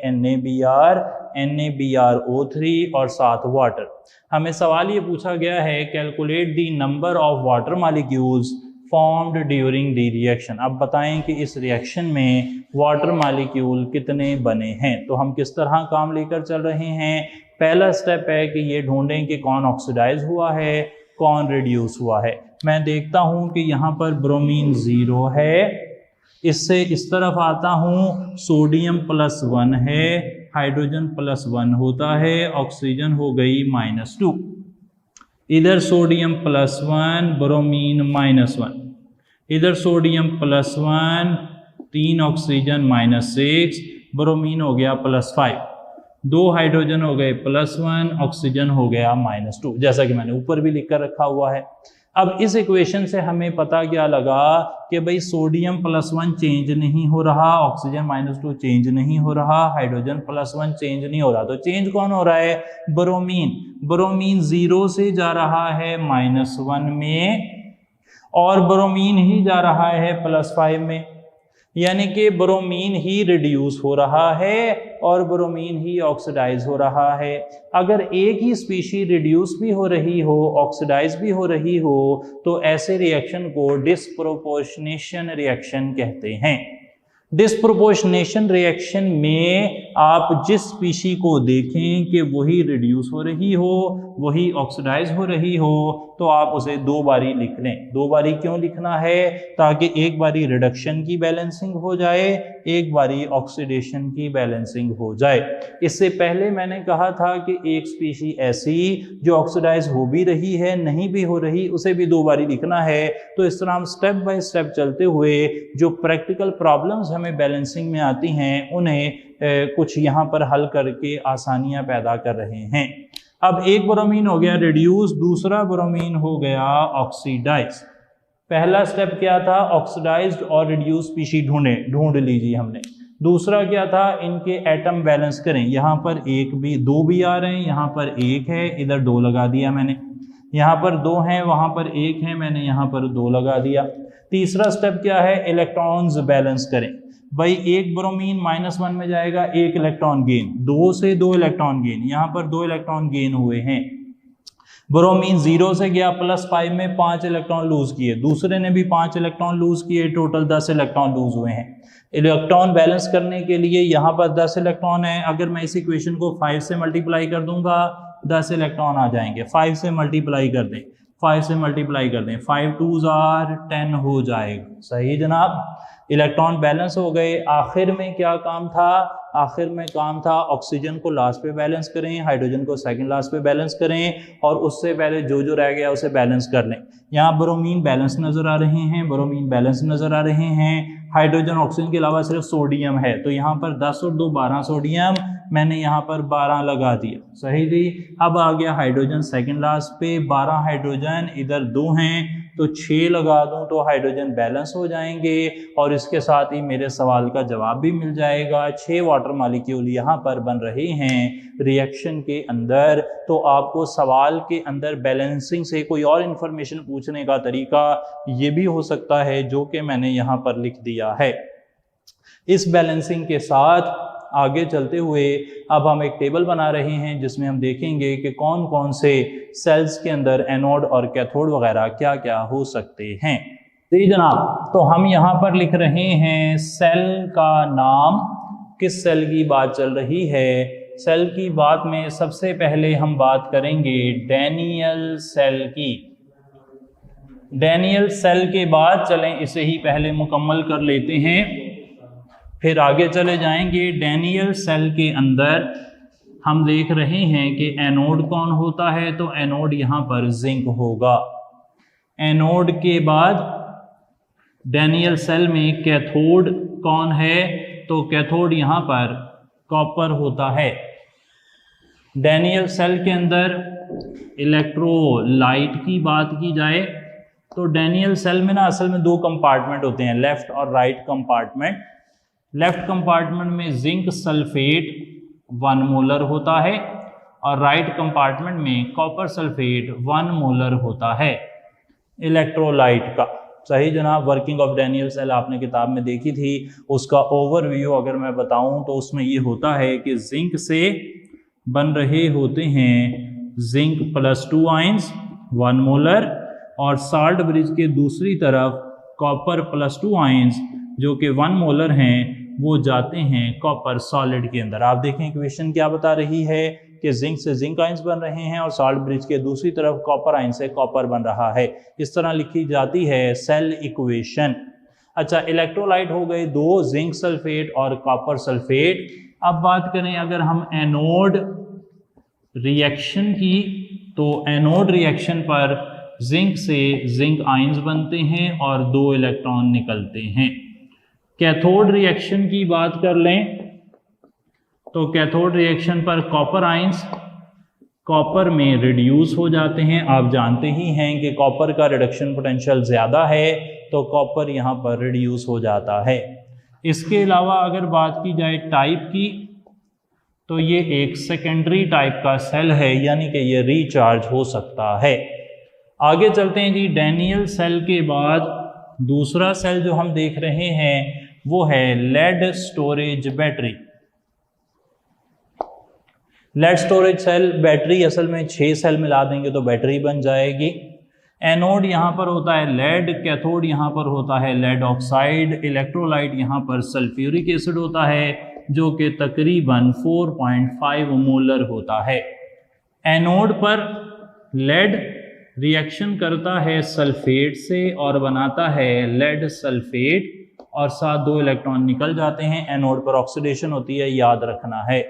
NaBrO3 और साथ वाटर। हमें सवाल ये पूछा गया है calculate the number of water molecules formed during the reaction. अब बताएं कि इस रिएक्शन में वाटर मॉलिक्यूल कितने बने हैं। तो हम किस तरह काम लेकर चल रहे हैं। पहला स्टेप है कि ये ढूंढें कि कौन ऑक्सीडाइज हुआ है, कौन रिड्यूस हुआ है। मैं देखता हूं कि यहाँ पर ब्रोमीन 0 है, इससे इस तरफ आता हूँ, सोडियम +1 है, हाइड्रोजन +1 होता है, ऑक्सीजन हो गई -2। इधर सोडियम +1, ब्रोमीन -1, इधर सोडियम +1, 3 ऑक्सीजन -6, ब्रोमीन हो गया +5, 2 हाइड्रोजन हो गए +1, ऑक्सीजन हो गया -2, जैसा कि मैंने ऊपर भी लिख कर रखा हुआ है। अब इस इक्वेशन से हमें पता क्या लगा कि भाई सोडियम +1 चेंज नहीं हो रहा, ऑक्सीजन -2 चेंज नहीं हो रहा, हाइड्रोजन +1 चेंज नहीं हो रहा। तो चेंज कौन हो रहा है? ब्रोमीन 0 से जा रहा है -1 में और ब्रोमीन ही जा रहा है +5 में, यानी कि ब्रोमीन ही रिड्यूस हो रहा है और ब्रोमीन ही ऑक्सीडाइज हो रहा है। अगर एक ही स्पीशी रिड्यूस भी हो रही हो, ऑक्सीडाइज भी हो रही हो, तो ऐसे रिएक्शन को डिस्प्रोपोर्शनेशन रिएक्शन कहते हैं। डिस्प्रोपोर्शनेशन रिएक्शन में आप जिस स्पीशी को देखें कि वही रिड्यूस हो रही हो, वही ऑक्सीडाइज हो रही हो, तो आप उसे 2 बारी लिख लें। 2 बारी क्यों लिखना है? ताकि एक बारी रिडक्शन की बैलेंसिंग हो जाए, एक बारी ऑक्सीडेशन की बैलेंसिंग हो जाए। इससे पहले मैंने कहा था कि एक स्पीशी ऐसी जो ऑक्सीडाइज हो भी रही है, नहीं भी हो रही, उसे भी 2 बारी लिखना है। तो इस तरह हम स्टेप बाय स्टेप चलते हुए जो प्रैक्टिकल प्रॉब्लम्स हमें बैलेंसिंग में आती हैं उन्हें कुछ यहाँ पर हल करके आसानियाँ पैदा कर रहे हैं। अब एक ब्रोमीन हो गया रिड्यूस, दूसरा ब्रोमीन हो गया ऑक्सीडाइज। पहला स्टेप क्या था? ऑक्सीडाइज्ड और रिड्यूस स्पीशी ढूंढ लीजिए हमने। दूसरा क्या था? इनके एटम बैलेंस करें। यहाँ पर 2 भी आ रहे हैं, यहाँ पर 1 है, इधर 2 लगा दिया मैंने। यहाँ पर 2 हैं, वहाँ पर 1 है, मैंने यहाँ पर 2 लगा दिया। तीसरा स्टेप क्या है? इलेक्ट्रॉन्स बैलेंस करें। भाई एक ब्रोमीन -1 में जाएगा, 1 इलेक्ट्रॉन गेन, 2 से 2 इलेक्ट्रॉन गेन, यहाँ पर 2 इलेक्ट्रॉन गेन हुए हैं। ब्रोमीन 0 से गया +5 में, 5 इलेक्ट्रॉन लूज किए, दूसरे ने भी 5 इलेक्ट्रॉन लूज किए, टोटल 10 इलेक्ट्रॉन लूज हुए हैं। इलेक्ट्रॉन बैलेंस करने के लिए यहाँ पर 10 इलेक्ट्रॉन है। अगर मैं इस इक्वेशन को 5 से मल्टीप्लाई कर दूंगा, 10 इलेक्ट्रॉन आ जाएंगे। 5 से मल्टीप्लाई कर दें, 5 से मल्टीप्लाई कर दें, 5 2s are 10 हो जाएगा। सही जनाब, इलेक्ट्रॉन बैलेंस हो गए। आखिर में क्या काम था? आखिर में काम था ऑक्सीजन को लास्ट पे बैलेंस करें, हाइड्रोजन को सेकंड लास्ट पे बैलेंस करें, और उससे पहले जो जो रह गया उसे बैलेंस कर लें। यहाँ ब्रोमीन बैलेंस नज़र आ रहे हैं, ब्रोमीन बैलेंस नज़र आ रहे हैं। हाइड्रोजन ऑक्सीजन के अलावा सिर्फ सोडियम है, तो यहाँ पर 10 और 2 12 सोडियम, मैंने यहाँ पर 12 लगा दिया। सही जी। अब आ गया हाइड्रोजन सेकंड लास्ट पे, 12 हाइड्रोजन, इधर 2 हैं, तो 6 लगा दूं तो हाइड्रोजन बैलेंस हो जाएंगे और इसके साथ ही मेरे सवाल का जवाब भी मिल जाएगा। 6 वाटर मॉलिक्यूल यहाँ पर बन रहे हैं रिएक्शन के अंदर। तो आपको सवाल के अंदर बैलेंसिंग से कोई और इंफॉर्मेशन पूछने का तरीका ये भी हो सकता है जो कि मैंने यहाँ पर लिख दिया है। इस बैलेंसिंग के साथ आगे चलते हुए अब हम एक टेबल बना रहे हैं जिसमें हम देखेंगे कि कौन कौन से सेल्स के अंदर एनोड और कैथोड वगैरह क्या क्या हो सकते हैं। जी जनाब, तो हम यहाँ पर लिख रहे हैं सेल का नाम। किस सेल की बात चल रही है? सेल की बात में सबसे पहले हम बात करेंगे डैनियल सेल की। डैनियल सेल के बाद चलें इसे ही पहले मुकम्मल कर लेते हैं, फिर आगे चले जाएंगे। डैनियल सेल के अंदर हम देख रहे हैं कि एनोड कौन होता है, तो एनोड यहाँ पर जिंक होगा। एनोड के बाद डैनियल सेल में कैथोड कौन है, तो कैथोड यहाँ पर कॉपर होता है। डैनियल सेल के अंदर इलेक्ट्रोलाइट की बात की जाए तो डैनियल सेल में ना असल में 2 कंपार्टमेंट होते हैं, लेफ्ट और राइट कंपार्टमेंट। लेफ्ट कंपार्टमेंट में जिंक सल्फेट 1 मोलर होता है और राइट कंपार्टमेंट में कॉपर सल्फेट 1 मोलर होता है इलेक्ट्रोलाइट का। सही जनाब, वर्किंग ऑफ डैनियल सेल आपने किताब में देखी थी। उसका ओवरव्यू अगर मैं बताऊं तो उसमें ये होता है कि जिंक से बन रहे होते हैं जिंक +2 आयंस 1 मोलर और साल्ट ब्रिज के दूसरी तरफ कॉपर +2 आयंस जो कि 1 मोलर हैं वो जाते हैं कॉपर सॉलिड के अंदर। आप देखें इक्वेशन क्या बता रही है कि जिंक से जिंक आयंस बन रहे हैं और साल्ट ब्रिज के दूसरी तरफ कॉपर आयन से कॉपर बन रहा है। इस तरह लिखी जाती है सेल इक्वेशन। अच्छा, इलेक्ट्रोलाइट हो गए 2, जिंक सल्फेट और कॉपर सल्फेट। अब बात करें अगर हम एनोड रिएक्शन की, तो एनोड रिएक्शन पर जिंक से जिंक आयंस बनते हैं और 2 इलेक्ट्रॉन निकलते हैं। कैथोड रिएक्शन की बात कर लें तो कैथोड रिएक्शन पर कॉपर आयंस कॉपर में रिड्यूस हो जाते हैं। आप जानते ही हैं कि कॉपर का रिडक्शन पोटेंशियल ज़्यादा है तो कॉपर यहाँ पर रिड्यूस हो जाता है। इसके अलावा अगर बात की जाए टाइप की तो ये एक सेकेंडरी टाइप का सेल है, यानी कि ये रिचार्ज हो सकता है। आगे चलते हैं जी। डैनियल सेल के बाद दूसरा सेल जो हम देख रहे हैं वो है lead storage battery. Lead storage cell battery असल में 6 सेल मिला देंगे तो बैटरी बन जाएगी। एनोड यहाँ पर होता है लेड, कैथोड यहाँ पर होता है लेड ऑक्साइड, इलेक्ट्रोलाइट यहाँ पर सल्फ्यूरिक एसिड होता है जो कि तकरीबन 4.5 मोलर होता है। एनोड पर लेड रिएक्शन करता है सल्फेट से और बनाता है लेड सल्फेट और साथ 2 इलेक्ट्रॉन निकल जाते हैं। एनोड पर ऑक्सीडेशन होती है, याद रखना है।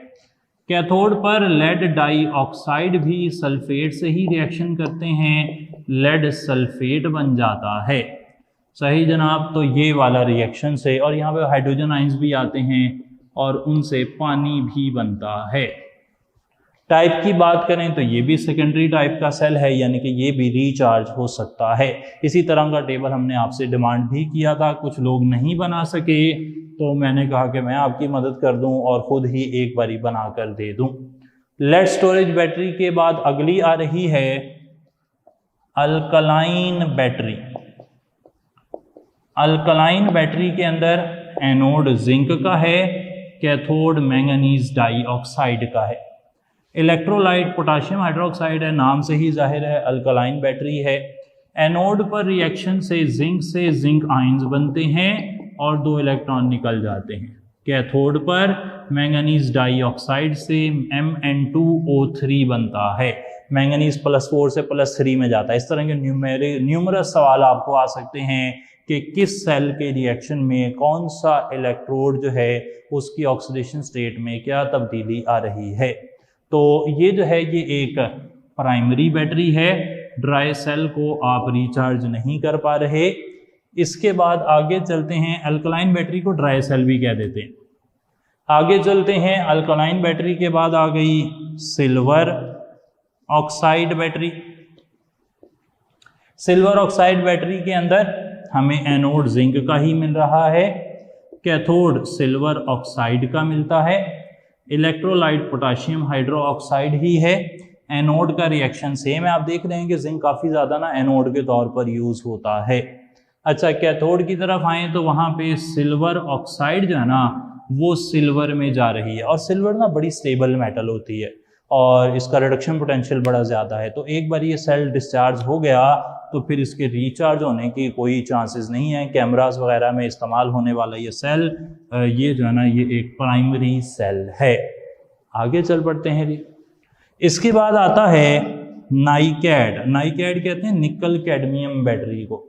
कैथोड पर लेड डाइऑक्साइड भी सल्फेट से ही रिएक्शन करते हैं, लेड सल्फेट बन जाता है। सही जनाब, तो ये वाला रिएक्शन से, और यहाँ पे हाइड्रोजन आयंस भी आते हैं और उनसे पानी भी बनता है। टाइप की बात करें तो ये भी सेकेंडरी टाइप का सेल है, यानी कि ये भी रिचार्ज हो सकता है। इसी तरह का टेबल हमने आपसे डिमांड भी किया था, कुछ लोग नहीं बना सके तो मैंने कहा कि मैं आपकी मदद कर दूं और ख़ुद ही एक बारी बना कर दे दूं। लेड स्टोरेज बैटरी के बाद अगली आ रही है अल्कलाइन बैटरी। अल्कलाइन बैटरी के अंदर एनोड जिंक का है, कैथोड मैंगनीज डाइऑक्साइड का है, इलेक्ट्रोलाइट पोटाशियम हाइड्रोक्साइड है, नाम से ही जाहिर है अल्कलाइन बैटरी है। एनोड पर रिएक्शन से जिंक आयंस बनते हैं और 2 इलेक्ट्रॉन निकल जाते हैं। कैथोड पर मैंगनीज डाइऑक्साइड से Mn2O3 बनता है, मैंगनीज +4 से +3 में जाता है। इस तरह के न्यूमरस सवाल आपको आ सकते हैं कि किस सेल के रिएक्शन में कौन सा इलेक्ट्रोड जो है उसकी ऑक्सीडेशन स्टेट में क्या तब्दीली आ रही है। तो ये जो है ये एक प्राइमरी बैटरी है, ड्राई सेल को आप रिचार्ज नहीं कर पा रहे। इसके बाद आगे चलते हैं, अल्कलाइन बैटरी को ड्राई सेल भी कह देते हैं। आगे चलते हैं, अल्कलाइन बैटरी के बाद आ गई silver oxide battery. Silver oxide battery के अंदर हमें एनोड जिंक का ही मिल रहा है, कैथोड सिल्वर ऑक्साइड का मिलता है, इलेक्ट्रोलाइट पोटाशियम हाइड्रो ऑक्साइड ही है। एनोड का रिएक्शन सेम है, आप देख रहे हैं कि जिंक काफ़ी ज़्यादा ना एनोड के तौर पर यूज़ होता है। अच्छा, कैथोड की तरफ आए तो वहाँ पे सिल्वर ऑक्साइड जो है ना वो सिल्वर में जा रही है, और सिल्वर ना बड़ी स्टेबल मेटल होती है और इसका रिडक्शन पोटेंशियल बड़ा ज़्यादा है। तो एक बार ये सेल डिस्चार्ज हो गया तो फिर इसके रिचार्ज होने की कोई चांसेस नहीं है। कैमरास वगैरह में इस्तेमाल होने वाला ये सेल, ये जो है ना ये एक प्राइमरी सेल है। आगे चल पड़ते हैं जी। इसके बाद आता है नाइकैड। नाइकैड कहते हैं निकल कैडमियम बैटरी को।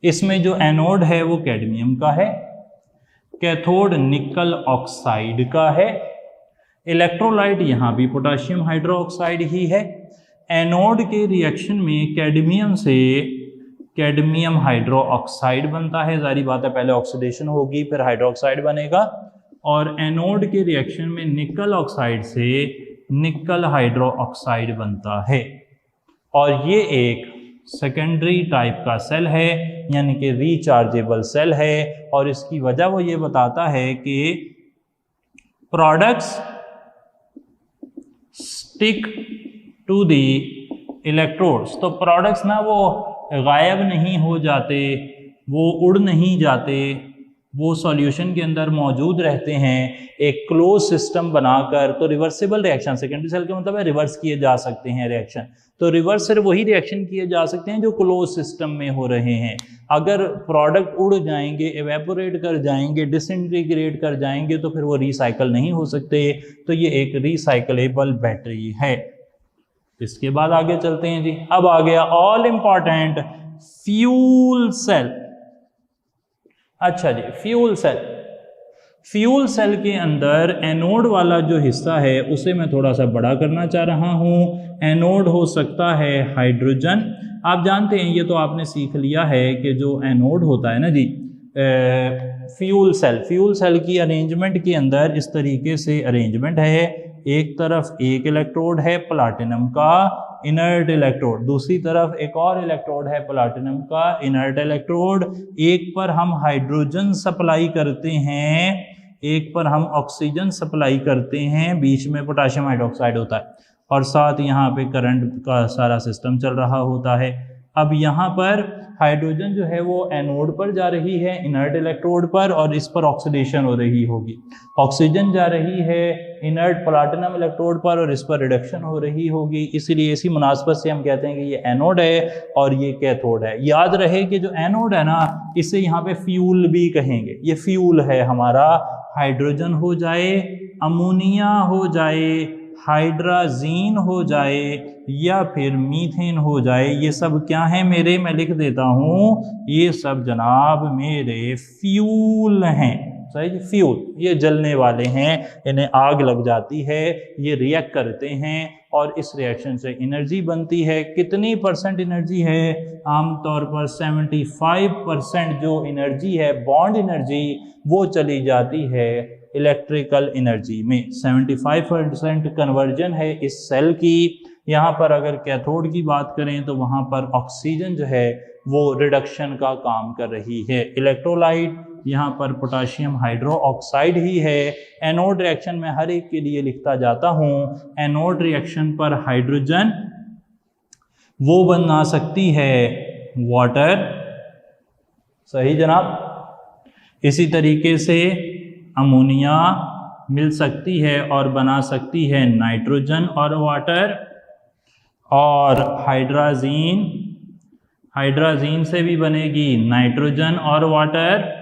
इसमें जो एनोड है वो कैडमियम का है, कैथोड निकल ऑक्साइड का है, इलेक्ट्रोलाइट यहाँ भी पोटाशियम हाइड्रो ऑक्साइड ही है। एनोड के रिएक्शन में कैडमियम से कैडमियम हाइड्रो ऑक्साइड बनता है, जारी बात है पहले ऑक्सीडेशन होगी फिर हाइड्रोक्साइड बनेगा। और एनोड के रिएक्शन में निकल ऑक्साइड से निकल हाइड्रो ऑक्साइड बनता है। और ये एक सेकेंडरी टाइप का सेल है, यानी कि रिचार्जेबल सेल है। और इसकी वजह वो ये बताता है कि products stick to the electrodes. तो प्रोडक्ट्स ना वो गायब नहीं हो जाते, वो उड़ नहीं जाते, वो सॉल्यूशन के अंदर मौजूद रहते हैं एक क्लोज सिस्टम बनाकर। तो रिवर्सिबल रिएक्शन, सेकेंडरी सेल का मतलब है रिवर्स किए जा सकते हैं रिएक्शन। तो रिवर्स सिर्फ वही रिएक्शन किए जा सकते हैं जो क्लोज सिस्टम में हो रहे हैं। अगर प्रोडक्ट उड़ जाएंगे, एवेपोरेट कर जाएंगे, डिसइंटीग्रेट कर जाएंगे तो फिर वो रिसाइकल नहीं हो सकते। तो ये एक रिसाइकलेबल बैटरी है। इसके बाद आगे चलते हैं जी। अब आ गया ऑल इंपॉर्टेंट फ्यूल सेल। अच्छा जी, फ्यूल सेल। फ्यूल सेल के अंदर एनोड वाला जो हिस्सा है उसे मैं थोड़ा सा बड़ा करना चाह रहा हूँ। एनोड हो सकता है हाइड्रोजन। आप जानते हैं, ये तो आपने सीख लिया है कि जो एनोड होता है ना जी, फ्यूल सेल की अरेंजमेंट के अंदर इस तरीके से अरेंजमेंट है। एक तरफ एक इलेक्ट्रोड है प्लाटिनम का इनर्ट इलेक्ट्रोड, दूसरी तरफ एक और इलेक्ट्रोड है प्लाटिनम का इनर्ट इलेक्ट्रोड। एक पर हम हाइड्रोजन सप्लाई करते हैं, एक पर हम ऑक्सीजन सप्लाई करते हैं, बीच में पोटाशियम हाइड्रोक्साइड होता है और साथ यहाँ पे करंट का सारा सिस्टम चल रहा होता है। अब यहाँ पर हाइड्रोजन जो है वो एनोड पर जा रही है इनर्ट इलेक्ट्रोड पर, और इस पर ऑक्सीडेशन हो रही होगी। ऑक्सीजन जा रही है इनर्ट प्लाटिनम इलेक्ट्रोड पर और इस पर रिडक्शन हो रही होगी। इसलिए इसी मुनासबत से हम कहते हैं कि ये एनोड है और ये कैथोड है। याद रहे कि जो एनोड है ना, इसे यहाँ पे फ्यूल भी कहेंगे। ये फ्यूल है हमारा, हाइड्रोजन हो जाए, अमोनिया हो जाए, हाइड्राजीन हो जाए या फिर मीथेन हो जाए, ये सब क्या है मेरे, मैं लिख देता हूँ, ये सब जनाब मेरे फ्यूल हैं। सही, फ्यूल ये जलने वाले हैं, इन्हें आग लग जाती है, ये रिएक्ट करते हैं और इस रिएक्शन से एनर्जी बनती है। कितनी परसेंट एनर्जी है? आमतौर पर 75% जो एनर्जी है, बॉन्ड एनर्जी, वो चली जाती है इलेक्ट्रिकल एनर्जी में। 75% कन्वर्जन है इस सेल की। यहाँ पर अगर कैथोड की बात करें तो वहाँ पर ऑक्सीजन जो है वो रिडक्शन का काम कर रही है। इलेक्ट्रोलाइट यहाँ पर पोटाशियम हाइड्रो ऑक्साइड ही है। एनोड रिएक्शन में हर एक के लिए लिखता जाता हूँ। एनोड रिएक्शन पर हाइड्रोजन वो बना सकती है वाटर, सही जनाब। इसी तरीके से अमोनिया मिल सकती है और बना सकती है नाइट्रोजन और वाटर। और हाइड्राजीन से भी बनेगी नाइट्रोजन और वाटर।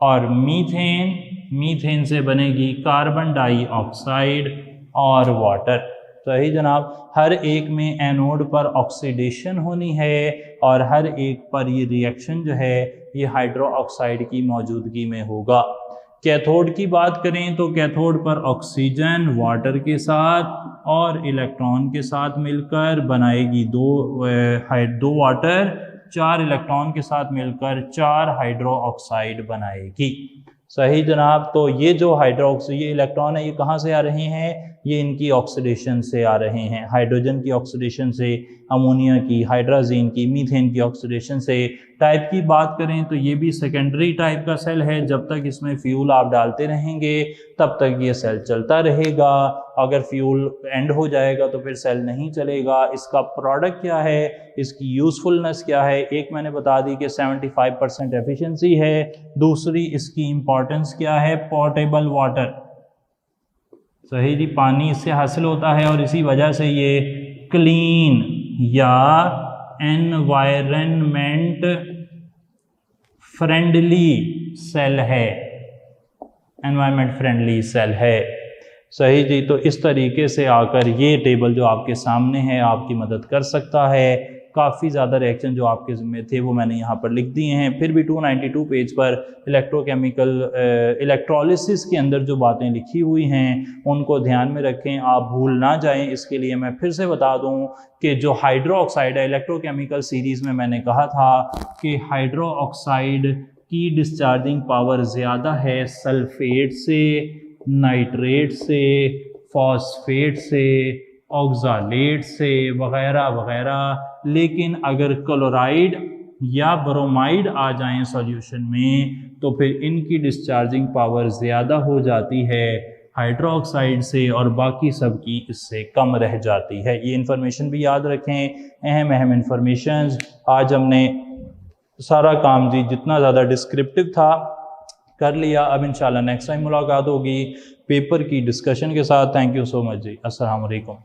और मीथेन से बनेगी कार्बन डाइऑक्साइड और वाटर। सही जनाब। हर एक में एनोड पर ऑक्सीडेशन होनी है और हर एक पर ये रिएक्शन जो है ये हाइड्रो ऑक्साइड की मौजूदगी में होगा। कैथोड की बात करें तो कैथोड पर ऑक्सीजन वाटर के साथ और इलेक्ट्रॉन के साथ मिलकर बनाएगी दो वाटर, 4 इलेक्ट्रॉन के साथ मिलकर 4 हाइड्रो ऑक्साइड बनाएगी। सही जनाब। तो ये जो ये इलेक्ट्रॉन है ये कहाँ से आ रहे हैं? ये इनकी ऑक्सीडेशन से आ रहे हैं, हाइड्रोजन की ऑक्सीडेशन से, अमोनिया की, हाइड्राजीन की, मीथेन की ऑक्सीडेशन से। टाइप की बात करें तो ये भी सेकेंडरी टाइप का सेल है, जब तक इसमें फ्यूल आप डालते रहेंगे तब तक ये सेल चलता रहेगा, अगर फ्यूल एंड हो जाएगा तो फिर सेल नहीं चलेगा। इसका प्रोडक्ट क्या है, इसकी यूजफुलनेस क्या है, एक मैंने बता दी कि 75% एफिशिएंसी है, दूसरी इसकी इंपॉर्टेंस क्या है, पोर्टेबल वाटर, सही जी, पानी इससे हासिल होता है और इसी वजह से ये क्लीन या एनवायरनमेंट फ्रेंडली सेल है, एनवायरनमेंट फ्रेंडली सेल है, सही जी। तो इस तरीके से आकर ये टेबल जो आपके सामने है आपकी मदद कर सकता है। काफ़ी ज़्यादा रिएक्शन जो आपके ज़िम्मे थे वो मैंने यहाँ पर लिख दिए हैं। फिर भी 292 पेज पर इलेक्ट्रोकेमिकल इलेक्ट्रोलिसिस के अंदर जो बातें लिखी हुई हैं उनको ध्यान में रखें, आप भूल ना जाएं। इसके लिए मैं फिर से बता दूं कि जो हाइड्रो ऑक्साइड है, इलेक्ट्रोकेमिकल सीरीज़ में मैंने कहा था कि हाइड्रो ऑक्साइड की डिस्चार्जिंग पावर ज़्यादा है सल्फेट से, नाइट्रेट से, फॉस्फेट से, ऑक्सालेट से वगैरह वगैरह। लेकिन अगर क्लोराइड या ब्रोमाइड आ जाएं सॉल्यूशन में तो फिर इनकी डिस्चार्जिंग पावर ज़्यादा हो जाती है हाइड्रोक्साइड से और बाकी सब की इससे कम रह जाती है। ये इन्फॉर्मेशन भी याद रखें, अहम इन्फॉर्मेशन। आज हमने सारा काम जी जितना ज़्यादा डिस्क्रिप्टिव था कर लिया। अब इंशाल्लाह नेक्स्ट टाइम मुलाकात होगी पेपर की डिस्कशन के साथ। थैंक यू सो मच जी। अस्सलाम वालेकुम।